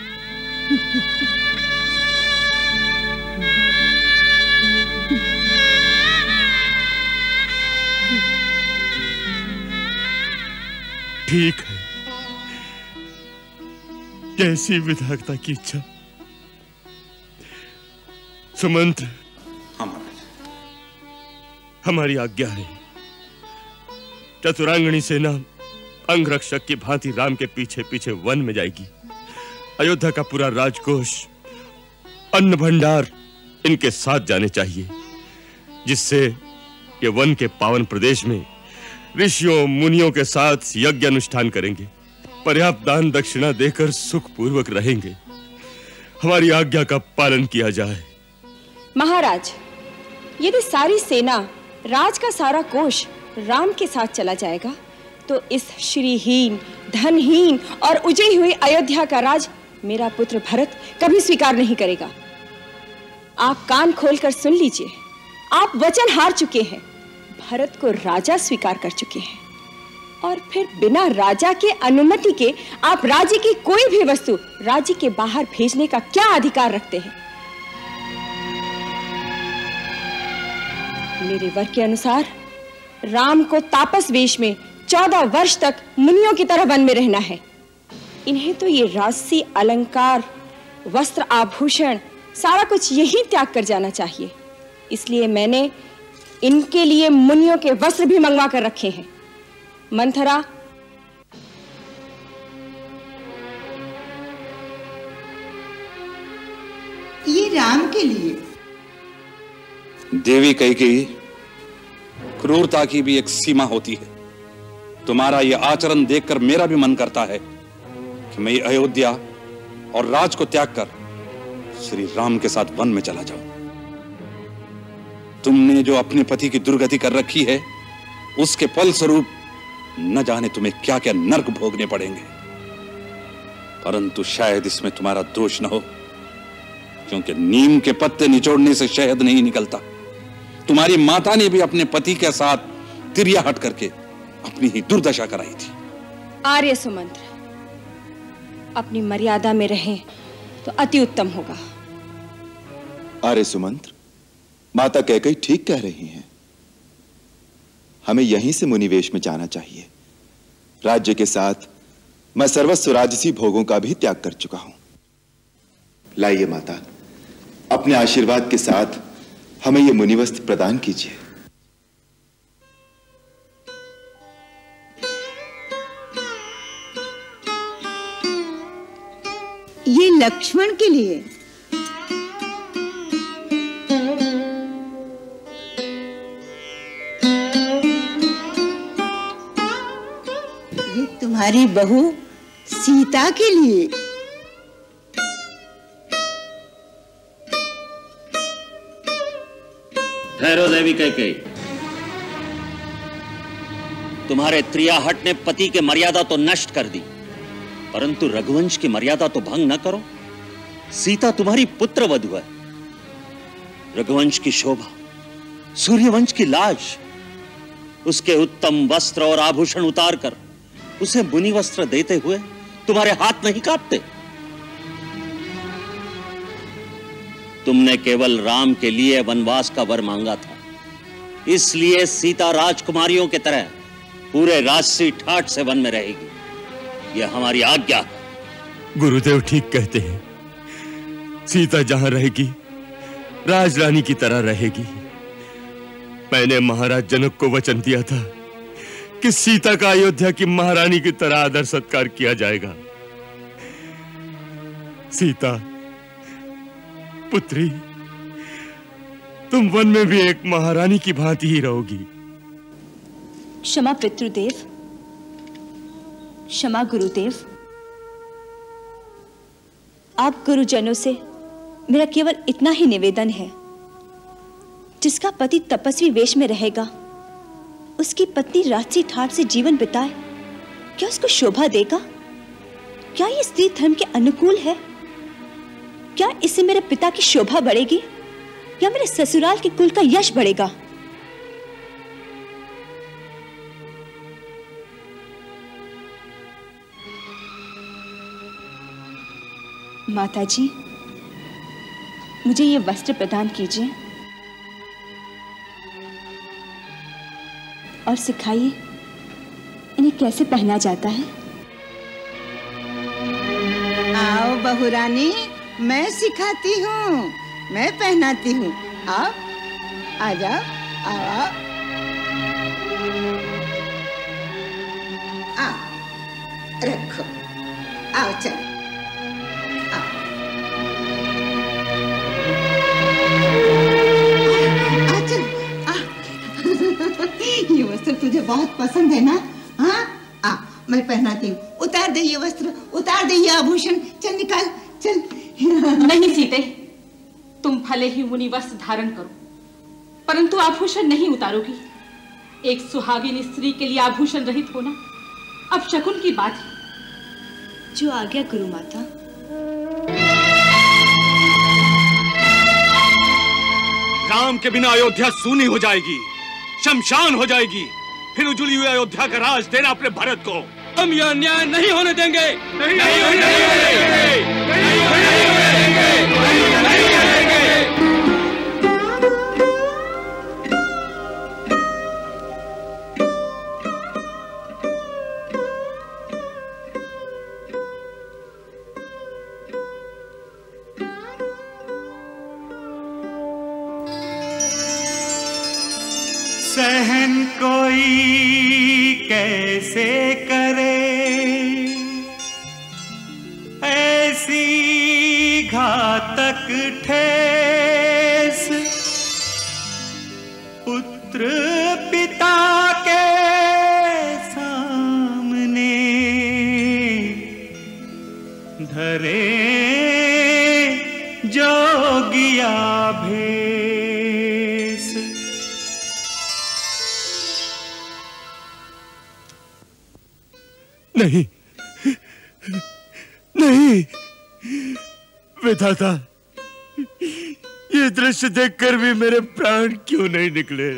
ठीक है, कैसी विधाता की इच्छा। सुमंत्र, हमारी आज्ञा है। चतुरांगणी सेना अंगरक्षक की भांति राम के पीछे पीछे वन में जाएगी। अयोध्या का पूरा राजकोष, अन्न भंडार इनके साथ जाने चाहिए, जिससे ये वन के पावन प्रदेश में ऋषियों मुनियों के साथ यज्ञ अनुष्ठान करेंगे, पर्याप्त दान दक्षिणा देकर सुखपूर्वक रहेंगे। हमारी आज्ञा का पालन किया जाए। महाराज, यदि सारी सेना, राज का सारा कोष राम के साथ चला जाएगा तो इस श्रीहीन, धनहीन और उजड़ी हुई अयोध्या का राज मेरा पुत्र भरत कभी स्वीकार नहीं करेगा। आप कान खोलकर सुन लीजिए, आप वचन हार चुके हैं, भरत को राजा स्वीकार कर चुके हैं, और फिर बिना राजा के अनुमति के आप राज्य की कोई भी वस्तु राज्य के बाहर भेजने का क्या अधिकार रखते हैं? मेरे वर के अनुसार राम को तापस वेश में 14 वर्ष तक मुनियों की तरह वन में रहना है। इन्हें तो ये राजसी अलंकार, वस्त्र, आभूषण सारा कुछ यही त्याग कर जाना चाहिए। इसलिए मैंने इनके लिए मुनियों के वस्त्र भी मंगवा कर रखे हैं। मंथरा, ये राम के लिए। देवी कैकेयी, क्रूरता की भी एक सीमा होती है। तुम्हारा यह आचरण देखकर मेरा भी मन करता है कि मैं अयोध्या और राज को त्याग कर श्री राम के साथ वन में चला जाऊं। तुमने जो अपने पति की दुर्गति कर रखी है, उसके फल स्वरूप न जाने तुम्हें क्या क्या नरक भोगने पड़ेंगे, परंतु शायद इसमें तुम्हारा दोष न हो, क्योंकि नीम के पत्ते निचोड़ने से शहद नहीं निकलता। तुम्हारी माता ने भी अपने पति के साथ तिरिया हट करके अपनी ही दुर्दशा कराई थी। आर्य सुमंत्र, अपनी मर्यादा में रहें तो अति उत्तम होगा। आर्य सुमंत्र, माता कैकेयी ठीक कह रही हैं। हमें यहीं से मुनिवेश में जाना चाहिए। राज्य के साथ मैं सर्वस्व राजसी भोगों का भी त्याग कर चुका हूं। लाइए माता, अपने आशीर्वाद के साथ हमें यह मुनिवस्त्र प्रदान कीजिए। ये लक्ष्मण के लिए। तुम्हारी बहू सीता के लिए। ठहरो देवी कैकेयी, तुम्हारे त्रियाहट ने पति के मर्यादा तो नष्ट कर दी, परंतु रघुवंश की मर्यादा तो भंग न करो। सीता तुम्हारी पुत्र वधू है। रघुवंश की शोभा, सूर्यवंश की लाज, उसके उत्तम वस्त्र और आभूषण उतार कर उसे मुनि वस्त्र देते हुए तुम्हारे हाथ नहीं कांपते। तुमने केवल राम के लिए वनवास का वर मांगा था, इसलिए सीता राजकुमारियों की तरह पूरे राजसी ठाट से वन में रहेगी। यह हमारी आज्ञा है। गुरुदेव ठीक कहते हैं, सीता जहां रहेगी राजरानी की तरह रहेगी। मैंने महाराज जनक को वचन दिया था कि सीता का अयोध्या की महारानी की तरह आदर सत्कार किया जाएगा। सीता पुत्री, तुम वन में भी एक महारानी की भांति ही रहोगी। क्षमा पितृदेव, क्षमा गुरुदेव। आप गुरुजनों से मेरा केवल इतना ही निवेदन है, जिसका पति तपस्वी वेश में रहेगा, उसकी पत्नी राजसी ठाट से जीवन बिताए, क्या उसको शोभा देगा? क्या ये स्त्री धर्म के अनुकूल है? क्या इससे मेरे पिता की शोभा बढ़ेगी या मेरे ससुराल के कुल का यश बढ़ेगा? माताजी, मुझे ये वस्त्र प्रदान कीजिए और सिखाइए इन्हें कैसे पहना जाता है। आओ बहुरानी, मैं सिखाती हूँ, मैं पहनाती हूँ। आओ, आ जाओ, आओ, आओ, रखो, आओ चलो। ये वस्त्र तुझे बहुत पसंद है ना? हाँ, आ, मैं पहनाती हूँ। उतार दे ये वस्त्र, उतार दे ये आभूषण, चल निकाल, चल। नहीं सीते, तुम भले ही मुनि वस्त्र धारण करो, परंतु आभूषण नहीं उतारोगी। एक सुहागिन स्त्री के लिए आभूषण रहित होना अब शकुन की बात है। जो आ गया गुरु माता। राम के बिना अयोध्या सूनी हो जाएगी, शमशान हो जाएगी। फिर उजड़ी हुई अयोध्या का राज देना अपने भरत को। हम यह अन्याय नहीं होने देंगे। नहीं सहन कोई कैसे करे ऐसी घातक ठेस, पुत्र पिता के सामने धरे जोगिया भेस। नहीं, नहीं विधाता, ये दृश्य देखकर भी मेरे प्राण क्यों नहीं निकले?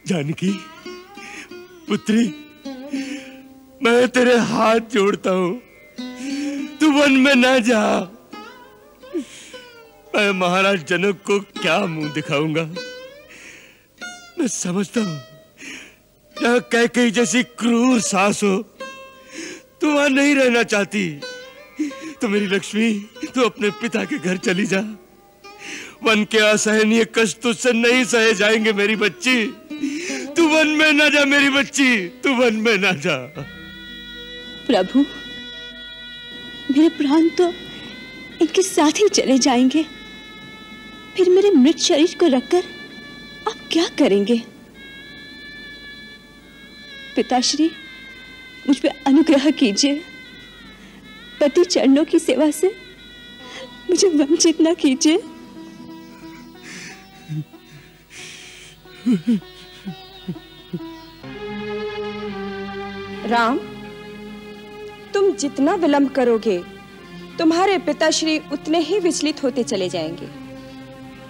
जानकी पुत्री, मैं तेरे हाथ जोड़ता हूं, तू वन में ना जा। मैं महाराज जनक को क्या मुंह दिखाऊंगा? मैं समझता हूं यह कैकेयी जैसी क्रूर सास हो, तू वहां नहीं रहना चाहती। तो मेरी लक्ष्मी, तू अपने पिता के घर चली जा। वन के असहनीय कष्ट तुझसे नहीं सहे जाएंगे मेरी बच्ची। तू वन में ना जा मेरी बच्ची, तू वन में ना जा। प्रभु, मेरे प्राण तो इनके साथ ही चले जाएंगे, फिर मेरे मृत शरीर को रखकर आप क्या करेंगे? पिताश्री, मुझ पे अनुग्रह कीजिए। पति चरणों की सेवा से मुझे वंचित न कीजिए। राम, तुम जितना विलंब करोगे तुम्हारे पिताश्री उतने ही विचलित होते चले जाएंगे,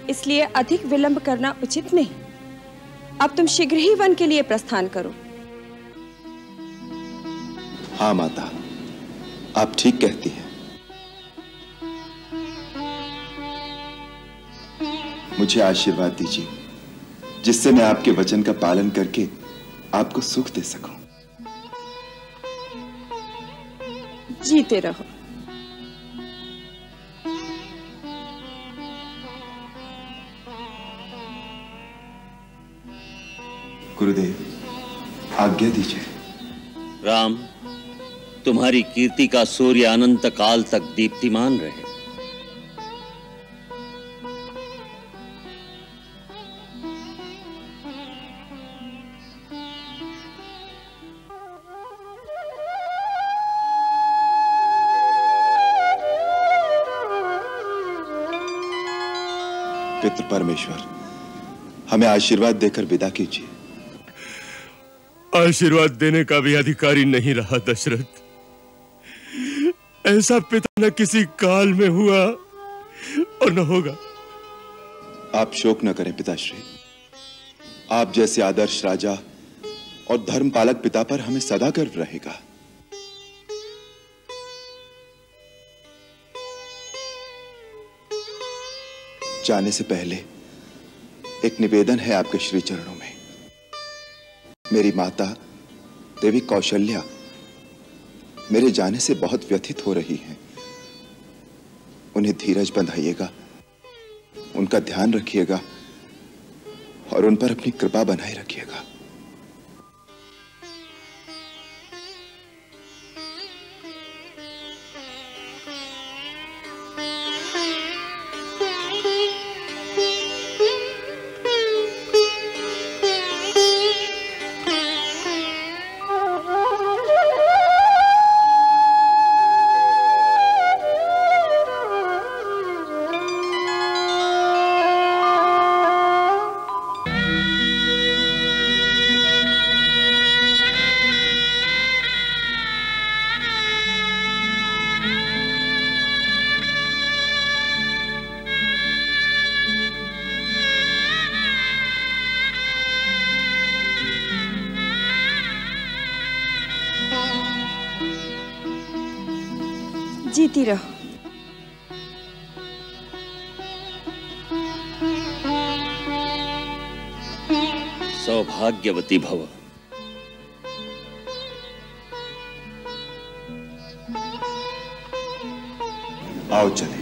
इसलिए अधिक विलंब करना उचित नहीं। अब तुम शीघ्र ही वन के लिए प्रस्थान करो। हाँ माता, आप ठीक कहती हैं। मुझे आशीर्वाद दीजिए जिससे मैं आपके वचन का पालन करके आपको सुख दे सकूं। जीते रहो। गुरुदेव, आज्ञा दीजिए। राम, तुम्हारी कीर्ति का सूर्य अनंत काल तक दीप्तिमान रहे। पितृ परमेश्वर, हमें आशीर्वाद देकर विदा कीजिए। आशीर्वाद देने का भी अधिकारी नहीं रहा दशरथ। ऐसा पिता न किसी काल में हुआ और न होगा। आप शोक न करें पिताश्री। आप जैसे आदर्श राजा और धर्मपालक पिता पर हमें सदा गर्व रहेगा। जाने से पहले एक निवेदन है आपके श्री चरणों में। मेरी माता देवी कौशल्या मेरे जाने से बहुत व्यथित हो रही हैं। उन्हें धीरज बंधाइएगा, उनका ध्यान रखिएगा और उन पर अपनी कृपा बनाए रखिएगा। जीती रहो। सौभाग्यवती भव। आओ चले।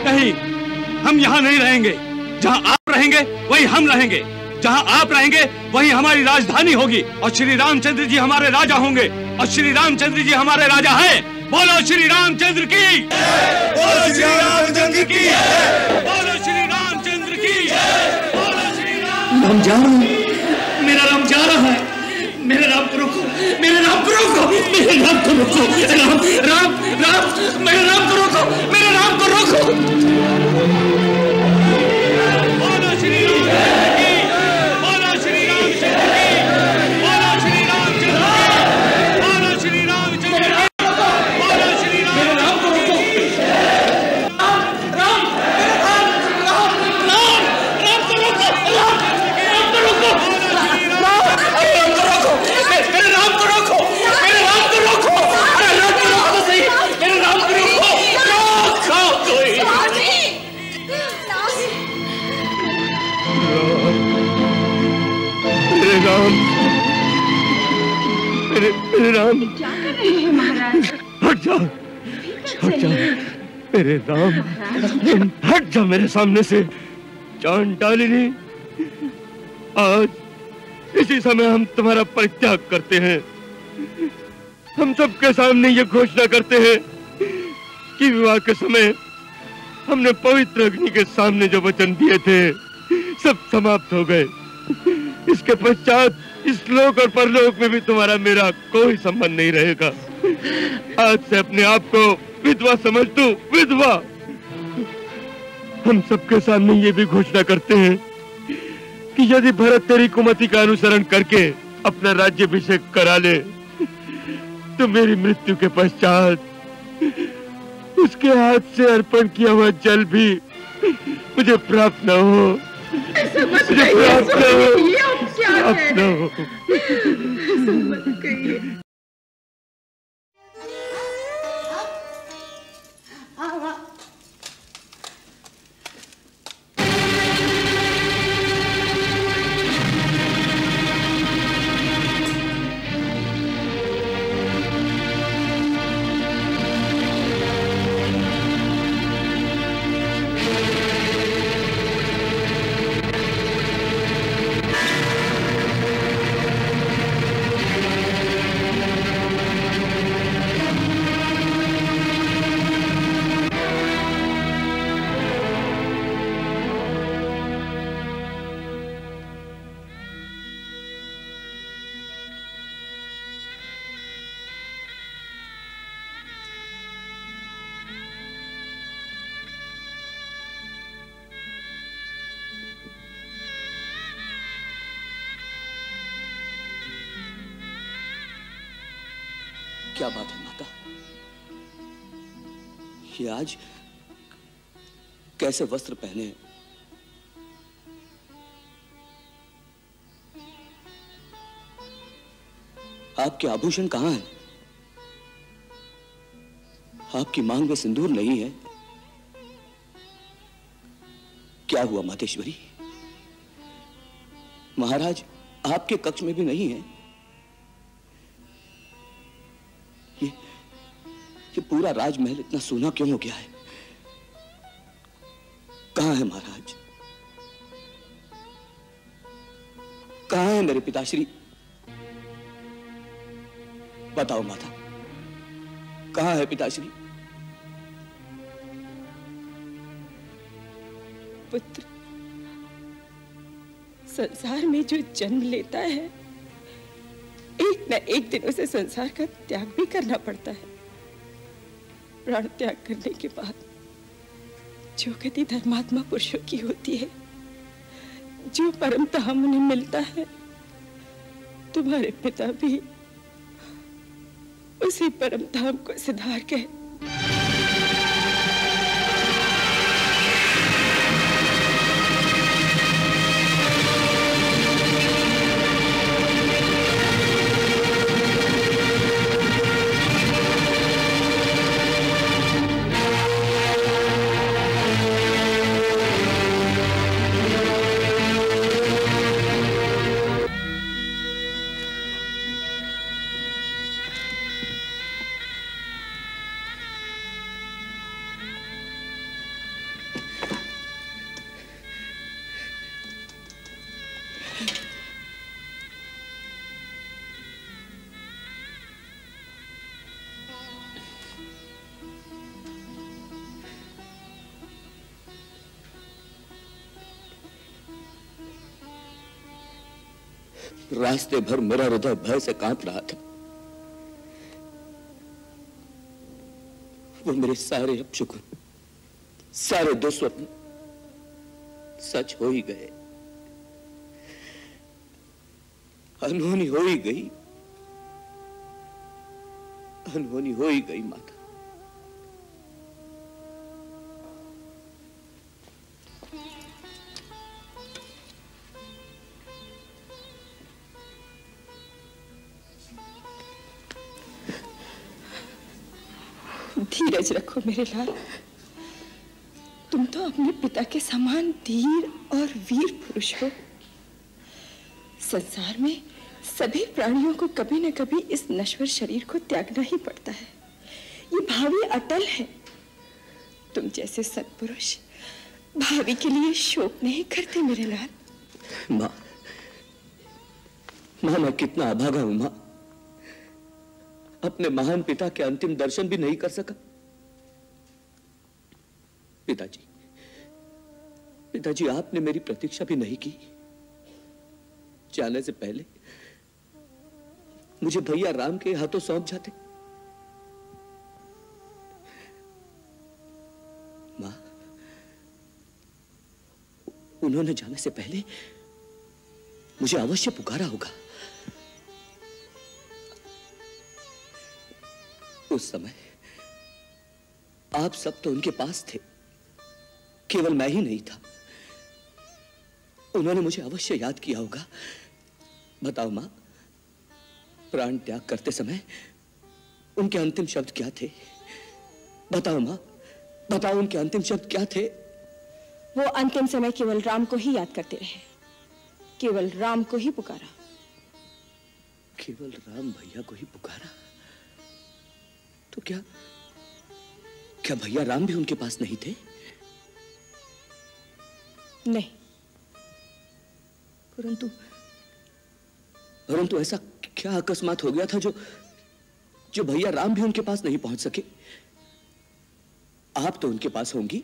नहीं, हम यहाँ नहीं रहेंगे। जहाँ आप रहेंगे वहीं हम रहेंगे। जहाँ आप रहेंगे वहीं हमारी राजधानी होगी और श्री रामचंद्र जी हमारे राजा होंगे और श्री रामचंद्र जी हमारे राजा हैं। बोलो श्री रामचंद्र की, बोलो श्री रामचंद्र की, बोलो श्री रामचंद्र की, बोलो श्री राम। राम जा रहा है, मेरा राम जा रहा है। मेरे राम को रोको, मेरे राम को रोको, मेरे राम को रोको, राम राम राम, मेरे राम को रोको, मेरे राम को रोको। बोलो श्री रामचंद्र की, बोलो श्री रामचंद्र की, बोलो श्री रामचंद्र की, बोलो श्री रामचंद्र की, बोलो श्री राम। मेरे राम को रोको। राम राम राम राम राम को रोको, राम राम को रोको, मेरे राम को रोको, मेरे राम को रोको, अरे राम को रोको तो सही, मेरे राम को रोको, रोको कोई। मेरे राम, मेरे राम, क्या कर रहे हैं महाराज? हट जा, हट जा मेरे राम, हट जा मेरे सामने से। चांडालिनी, आज इसी समय हम तुम्हारा परित्याग करते हैं। हम सबके सामने ये घोषणा करते हैं कि विवाह के समय हमने पवित्र अग्नि के सामने जो वचन दिए थे सब समाप्त हो गए। इसके पश्चात इस लोक और परलोक में भी तुम्हारा मेरा कोई संबंध नहीं रहेगा। आज से अपने आप को विधवा समझ तू, विधवा। हम सबके सामने ये भी घोषणा करते हैं कि यदि भरत तेरी कुमति का अनुसरण करके अपना राज्याभिषेक करा ले तो मेरी मृत्यु के पश्चात उसके हाथ से अर्पण किया हुआ जल भी मुझे प्राप्त न हो, मुझे प्राप्त न हो। क्या बात है माता? ये आज कैसे वस्त्र पहने हैं? आपके आभूषण कहां हैं? आपकी मांग में सिंदूर नहीं है। क्या हुआ मातेश्वरी? महाराज आपके कक्ष में भी नहीं है। ये पूरा राजमहल इतना सूना क्यों हो गया है? कहां है महाराज? कहां है मेरे पिताश्री? बताओ माता, कहां है पिताश्री? पुत्र, संसार में जो जन्म लेता है एक न एक दिन उसे संसार का त्याग भी करना पड़ता है। प्राण त्याग करने के बाद जो गति धर्मात्मा पुरुषों की होती है, जो परम धाम उन्हें मिलता है, तुम्हारे पिता भी उसी परम धाम को सिधार के रास्ते भर मेरा हृदय भय से कांप रहा था। वो मेरे सारे अपशकुन, सारे दुस्वप्न सच हो ही गए। अनहोनी हो ही गई, अनहोनी हो ही गई माता। धीरज रखो मेरे लाल। तुम तो अपने पिता के समान धीर और वीर पुरुष हो। संसार में सभी प्राणियों को कभी न कभी इस नश्वर शरीर को त्यागना ही पड़ता है। ये भावी अटल है। तुम जैसे सत्पुरुष भावी के लिए शोक नहीं करते मेरे लाल। माँ, मैं कितना अभागा हूं माँ। अपने महान पिता के अंतिम दर्शन भी नहीं कर सका। पिताजी, पिताजी, आपने मेरी प्रतीक्षा भी नहीं की। जाने से पहले मुझे भैया राम के हाथों सौंप जाते। मां, उन्होंने जाने से पहले मुझे अवश्य पुकारा होगा। उस समय आप सब तो उनके पास थे, केवल मैं ही नहीं था। उन्होंने मुझे अवश्य याद किया होगा। बताओ मां, प्राण त्याग करते समय उनके अंतिम शब्द क्या थे? बताओ मां, बताओ उनके अंतिम शब्द क्या थे? वो अंतिम समय केवल राम को ही याद करते रहे, केवल राम को ही पुकारा। केवल राम भैया को ही पुकारा? तो क्या भैया राम भी उनके पास नहीं थे? नहीं। परंतु ऐसा क्या अकस्मात हो गया था जो भैया राम भी उनके पास नहीं पहुंच सके? आप तो उनके पास होंगी।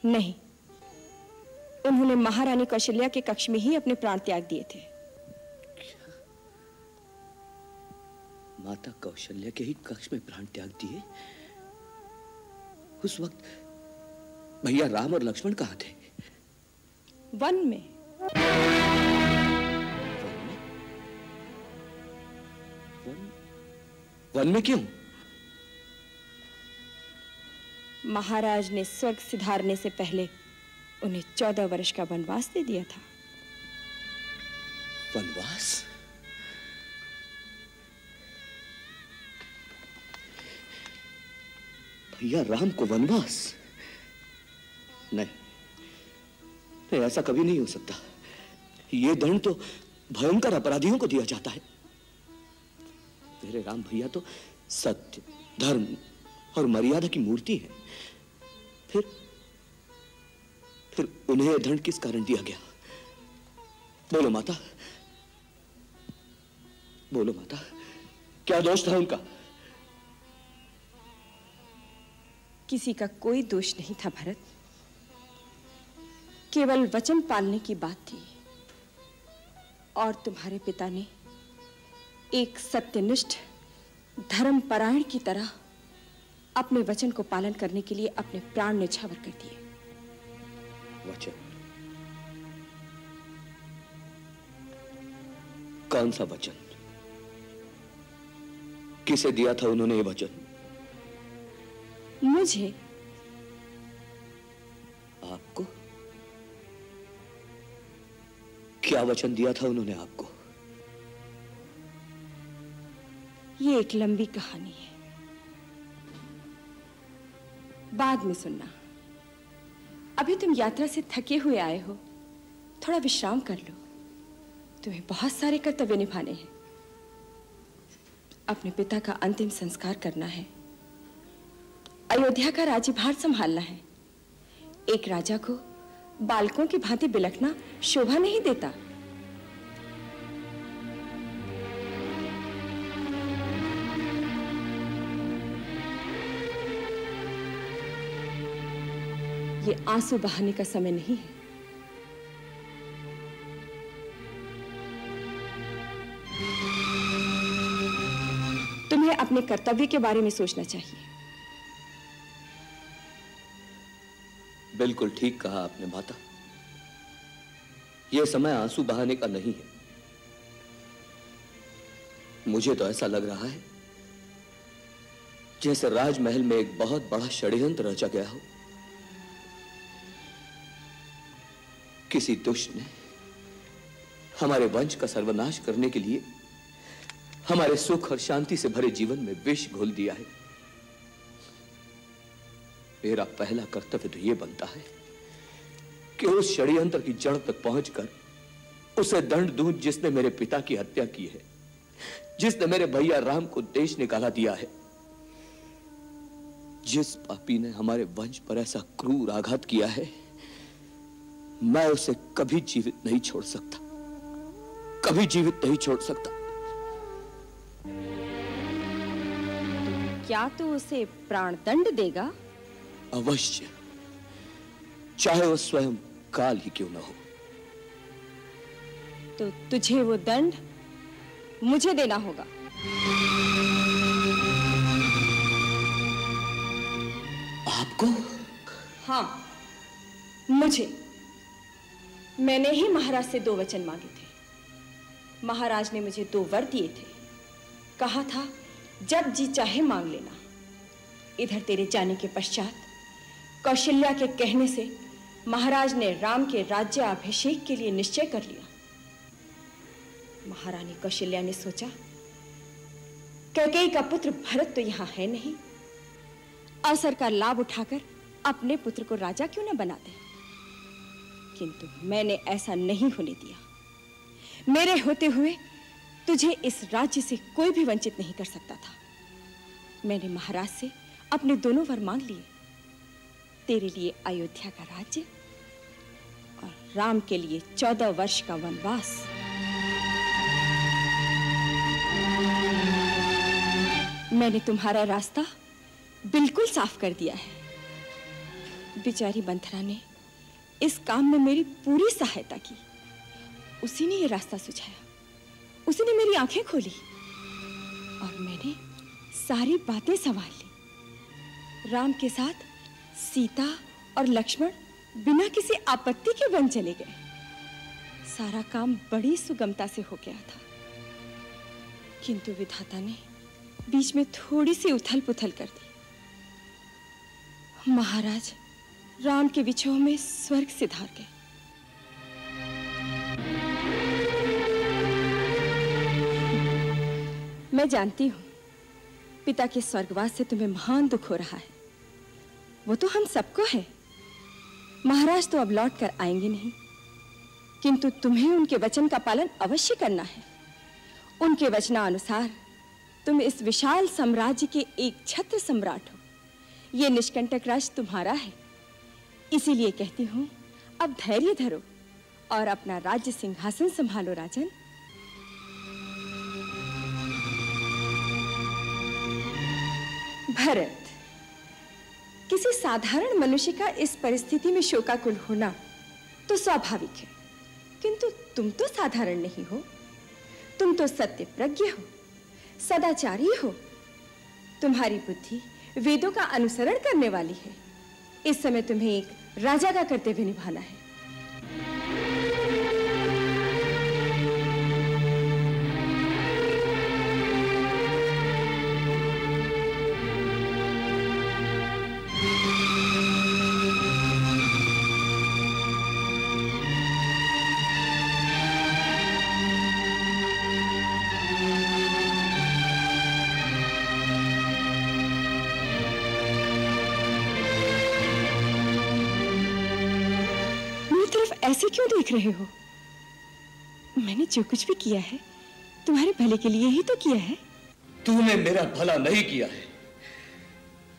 नहीं, उन्होंने महारानी कौशल्या के कक्ष में ही अपने प्राण त्याग दिए थे। क्या? माता कौशल्या के ही कक्ष में प्राण त्याग दिए? उस वक्त भैया राम और लक्ष्मण कहां थे? वन में। वन में क्यों? महाराज ने स्वर्ग सिधारने से पहले उन्हें 14 वर्ष का वनवास दे दिया था। वनवास? भैया राम को वनवास? नहीं, ऐसा कभी नहीं हो सकता। ये दंड तो भयंकर अपराधियों को दिया जाता है। मेरे राम भैया तो सत्य, धर्म और मर्यादा की मूर्ति है। फिर उन्हें यह दंड किस कारण दिया गया? बोलो माता, बोलो माता, क्या दोष था उनका? किसी का कोई दोष नहीं था भरत, केवल वचन पालने की बात थी। और तुम्हारे पिता ने एक सत्यनिष्ठ धर्मपरायण की तरह अपने वचन को पालन करने के लिए अपने प्राण न्यौछावर कर दिए। वचन? कौन सा वचन? किसे दिया था उन्होंने ये वचन? मुझे। आपको? क्या वचन दिया था उन्होंने आपको? ये एक लंबी कहानी है, बाद में सुनना। अभी तुम यात्रा से थके हुए आए हो, थोड़ा विश्राम कर लो। तुम्हें बहुत सारे कर्तव्य निभाने हैं। अपने पिता का अंतिम संस्कार करना है, अयोध्या का राज्यभार संभालना है। एक राजा को बालकों की भांति बिलखना शोभा नहीं देता। ये आंसू बहाने का समय नहीं है। तुम्हें अपने कर्तव्य के बारे में सोचना चाहिए। बिल्कुल ठीक कहा आपने माता। यह समय आंसू बहाने का नहीं है। मुझे तो ऐसा लग रहा है जैसे राजमहल में एक बहुत बड़ा षड्यंत्र रचा गया हो। किसी दुष्ट ने हमारे वंश का सर्वनाश करने के लिए हमारे सुख और शांति से भरे जीवन में विष घोल दिया है। मेरा पहला कर्तव्य तो यह बनता है कि उस षड्यंत्र की जड़ तक पहुंचकर उसे दंड दूं जिसने मेरे पिता की हत्या की है, जिसने मेरे भैया राम को देश निकाला दिया है। जिस पापी ने हमारे वंश पर ऐसा क्रूर आघात किया है, मैं उसे कभी जीवित नहीं छोड़ सकता, कभी जीवित नहीं छोड़ सकता। क्या तू उसे प्राण दंड देगा? अवश्य, चाहे वो स्वयं काल ही क्यों ना हो। तो तुझे वो दंड मुझे देना होगा। आपको? हाँ, मुझे। मैंने ही महाराज से 2 वचन मांगे थे। महाराज ने मुझे 2 वर दिए थे। कहा था जब जी चाहे मांग लेना। इधर तेरे जाने के पश्चात कौशल्या के कहने से महाराज ने राम के राज्य अभिषेक के लिए निश्चय कर लिया। महारानी कौशल्या ने सोचा, कैकेयी का पुत्र भरत तो यहां है नहीं, अवसर का लाभ उठाकर अपने पुत्र को राजा क्यों न बना दे। किंतु मैंने ऐसा नहीं होने दिया। मेरे होते हुए तुझे इस राज्य से कोई भी वंचित नहीं कर सकता था। मैंने महाराज से अपने दोनों वर मांग लिए, तेरे लिए अयोध्या का राज्य और राम के लिए 14 वर्ष का वनवास। मैंने तुम्हारा रास्ता बिल्कुल साफ कर दिया है। बेचारी मंथरा ने इस काम में मेरी पूरी सहायता की। उसी ने ये रास्ता सुझाया, उसी ने मेरी आंखें खोली और मैंने सारी बातें संभाल ली। राम के साथ सीता और लक्ष्मण बिना किसी आपत्ति के वन चले गए। सारा काम बड़ी सुगमता से हो गया था, किंतु विधाता ने बीच में थोड़ी सी उथल-पुथल कर दी। महाराज राम के विछोह में स्वर्ग सिधार गए। मैं जानती हूं पिता के स्वर्गवास से तुम्हें महान दुख हो रहा है। वो तो हम सबको है। महाराज तो अब लौट कर आएंगे नहीं, किंतु तुम्हें उनके वचन का पालन अवश्य करना है। उनके वचनानुसार तुम इस विशाल साम्राज्य के एक छत्र सम्राट हो। यह निष्कंटक राज्य तुम्हारा है। इसीलिए कहती हूं, अब धैर्य धरो और अपना राज्य सिंहासन संभालो राजन। भरत, किसी साधारण मनुष्य का इस परिस्थिति में शोकाकुल होना तो स्वाभाविक है, किंतु तुम तो साधारण नहीं हो। तुम तो सत्य प्रज्ञ हो, सदाचारी हो। तुम्हारी बुद्धि वेदों का अनुसरण करने वाली है। इस समय तुम्हें एक राजा का कर्तव्य निभाना है। ऐसे क्यों देख रहे हो? मैंने जो कुछ भी किया है तुम्हारे भले के लिए ही तो किया है। तूने मेरा भला नहीं किया है,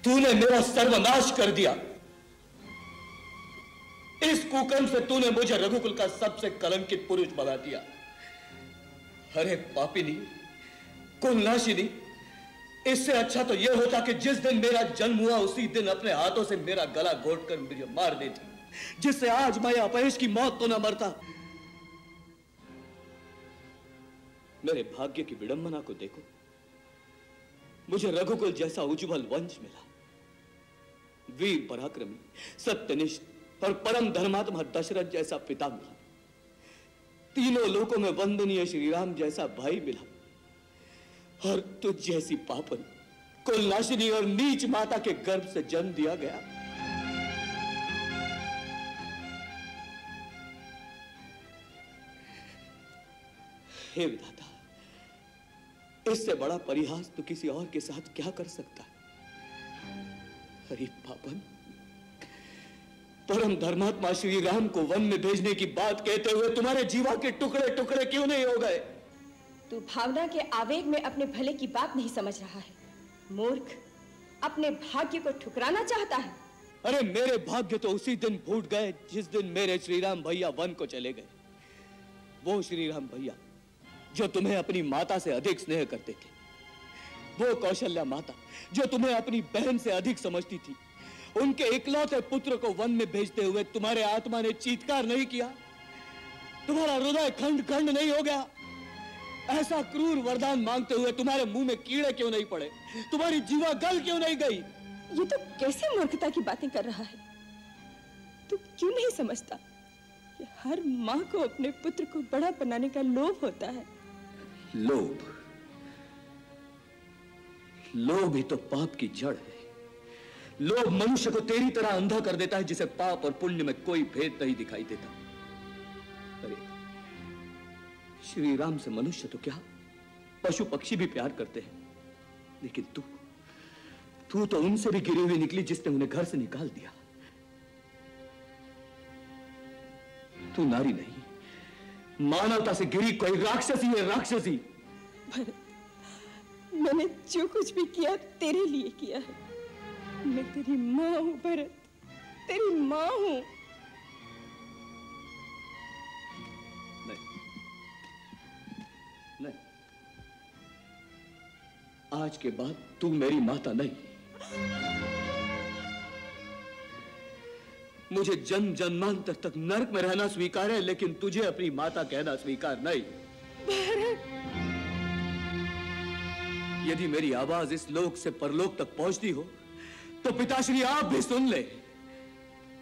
तूने मेरा सर्वनाश कर दिया। इस कुकर्म से तूने मुझे रघुकुल का सबसे कलंकित पुरुष बना दिया। अरे पापिनी, कुलनाशिनी, इससे अच्छा तो यह होता कि जिस दिन मेरा जन्म हुआ उसी दिन अपने हाथों से मेरा गला घोटकर मुझे मार देती, जिससे आज मैं अपयश की मौत तो न मरता। मेरे भाग्य की विडंबना को देखो, मुझे रघुकुल जैसा उज्जवल वंश मिला। वीर पराक्रमी, सत्यनिष्ठ और परम धर्मात्मा दशरथ जैसा पिता मिला। तीनों लोकों में वंदनीय श्री राम जैसा भाई मिला। और तुझ जैसी पापन, कुलनाशिनी और नीच माता के गर्भ से जन्म दिया गया। हे विधाता, इससे बड़ा परिहास तो किसी और के साथ क्या कर सकता है। अरे पापन, परम धर्मात्मा श्री राम को वन में भेजने की बात कहते हुए तुम्हारे जीवा के टुकड़े टुकड़े क्यों नहीं हो गए? तू भावना के आवेग में अपने भले की बात नहीं समझ रहा है। मूर्ख, अपने भाग्य को ठुकराना चाहता है। अरे मेरे भाग्य तो उसी दिन फूट गए जिस दिन मेरे श्री राम भैया वन को चले गए। वो श्री राम भैया जो तुम्हें अपनी माता से अधिक स्नेह करते थे, वो कौशल्या माता जो तुम्हें अपनी बहन से अधिक समझती थी, उनके इकलौते पुत्र को वन में भेजते हुए तुम्हारे आत्मा ने चीत्कार नहीं किया? तुम्हारा हृदय खंड खंड नहीं हो गया? ऐसा क्रूर वरदान मांगते हुए तुम्हारे मुंह में कीड़े क्यों नहीं पड़े? तुम्हारी जीवा गल क्यों नहीं गई? ये तो कैसे मूर्खता की बातें कर रहा है? तू क्यों नहीं समझता कि हर माँ को अपने पुत्र को बड़ा बनाने का लोभ होता है? लोभ? लोभ ही तो पाप की जड़ है। लोभ मनुष्य को तेरी तरह अंधा कर देता है, जिसे पाप और पुण्य में कोई भेद नहीं दिखाई देता। अरे श्री राम से मनुष्य तो क्या, पशु पक्षी भी प्यार करते हैं, लेकिन तू तो उनसे भी गिरी हुई निकली जिसने उन्हें घर से निकाल दिया। तू नारी नहीं, मानवता से गिरी कोई राक्षसी है, राक्षसी। भरत, मैंने जो कुछ भी किया तेरे लिए किया है। मैं तेरी माँ हूं भरत, तेरी माँ हूं। नहीं, आज के बाद तू मेरी माता नहीं। मुझे जन्म जन्मांतर तक नरक में रहना स्वीकार है, लेकिन तुझे अपनी माता कहना स्वीकार नहीं। भरत, यदि मेरी आवाज इस लोक से परलोक तक पहुंचती हो तो पिताश्री आप भी सुन ले।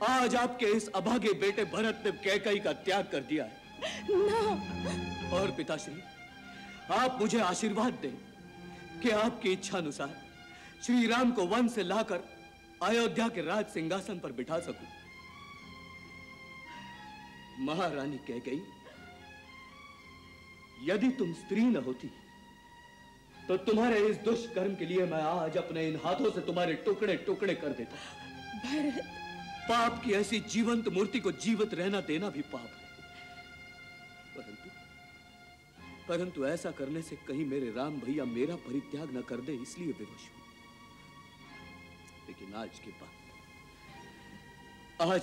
आज आपके इस अभागे बेटे भरत ने कैकेयी का त्याग कर दिया है ना। और पिताश्री, आप मुझे आशीर्वाद दें कि आपकी इच्छा अनुसार श्री राम को वन से लाकर अयोध्या के राज सिंहासन पर बिठा सकूं। महारानी कैकेयी, यदि तुम स्त्री न होती तो तुम्हारे इस दुष्कर्म के लिए मैं आज अपने इन हाथों से तुम्हारे टुकड़े टुकड़े कर देता। भरत, पाप की ऐसी जीवंत मूर्ति को जीवित रहना देना भी पाप है। परंतु ऐसा करने से कहीं मेरे राम भैया मेरा परित्याग न कर दे, इसलिए विवश हूं। लेकिन आज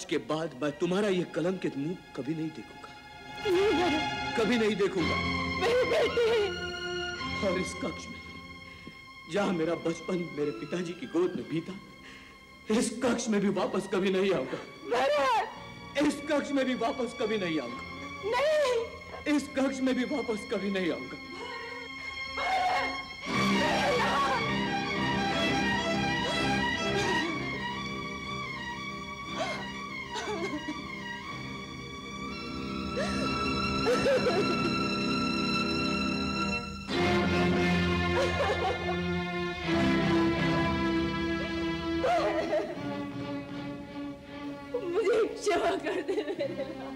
के बाद मैं तुम्हारा यह कलंकित मुंह कभी नहीं देखूंगा, कभी नहीं देखूंगा। मेरे बेटे। और इस कक्ष में जहां मेरा बचपन मेरे पिताजी की गोद में बीता, इस कक्ष में भी वापस कभी नहीं आऊंगा। भरत, इस कक्ष में भी वापस कभी नहीं आऊंगा। नहीं, इस कक्ष में भी वापस कभी नहीं आऊंगा। मुझे क्षमा कर दे मेरे लाल।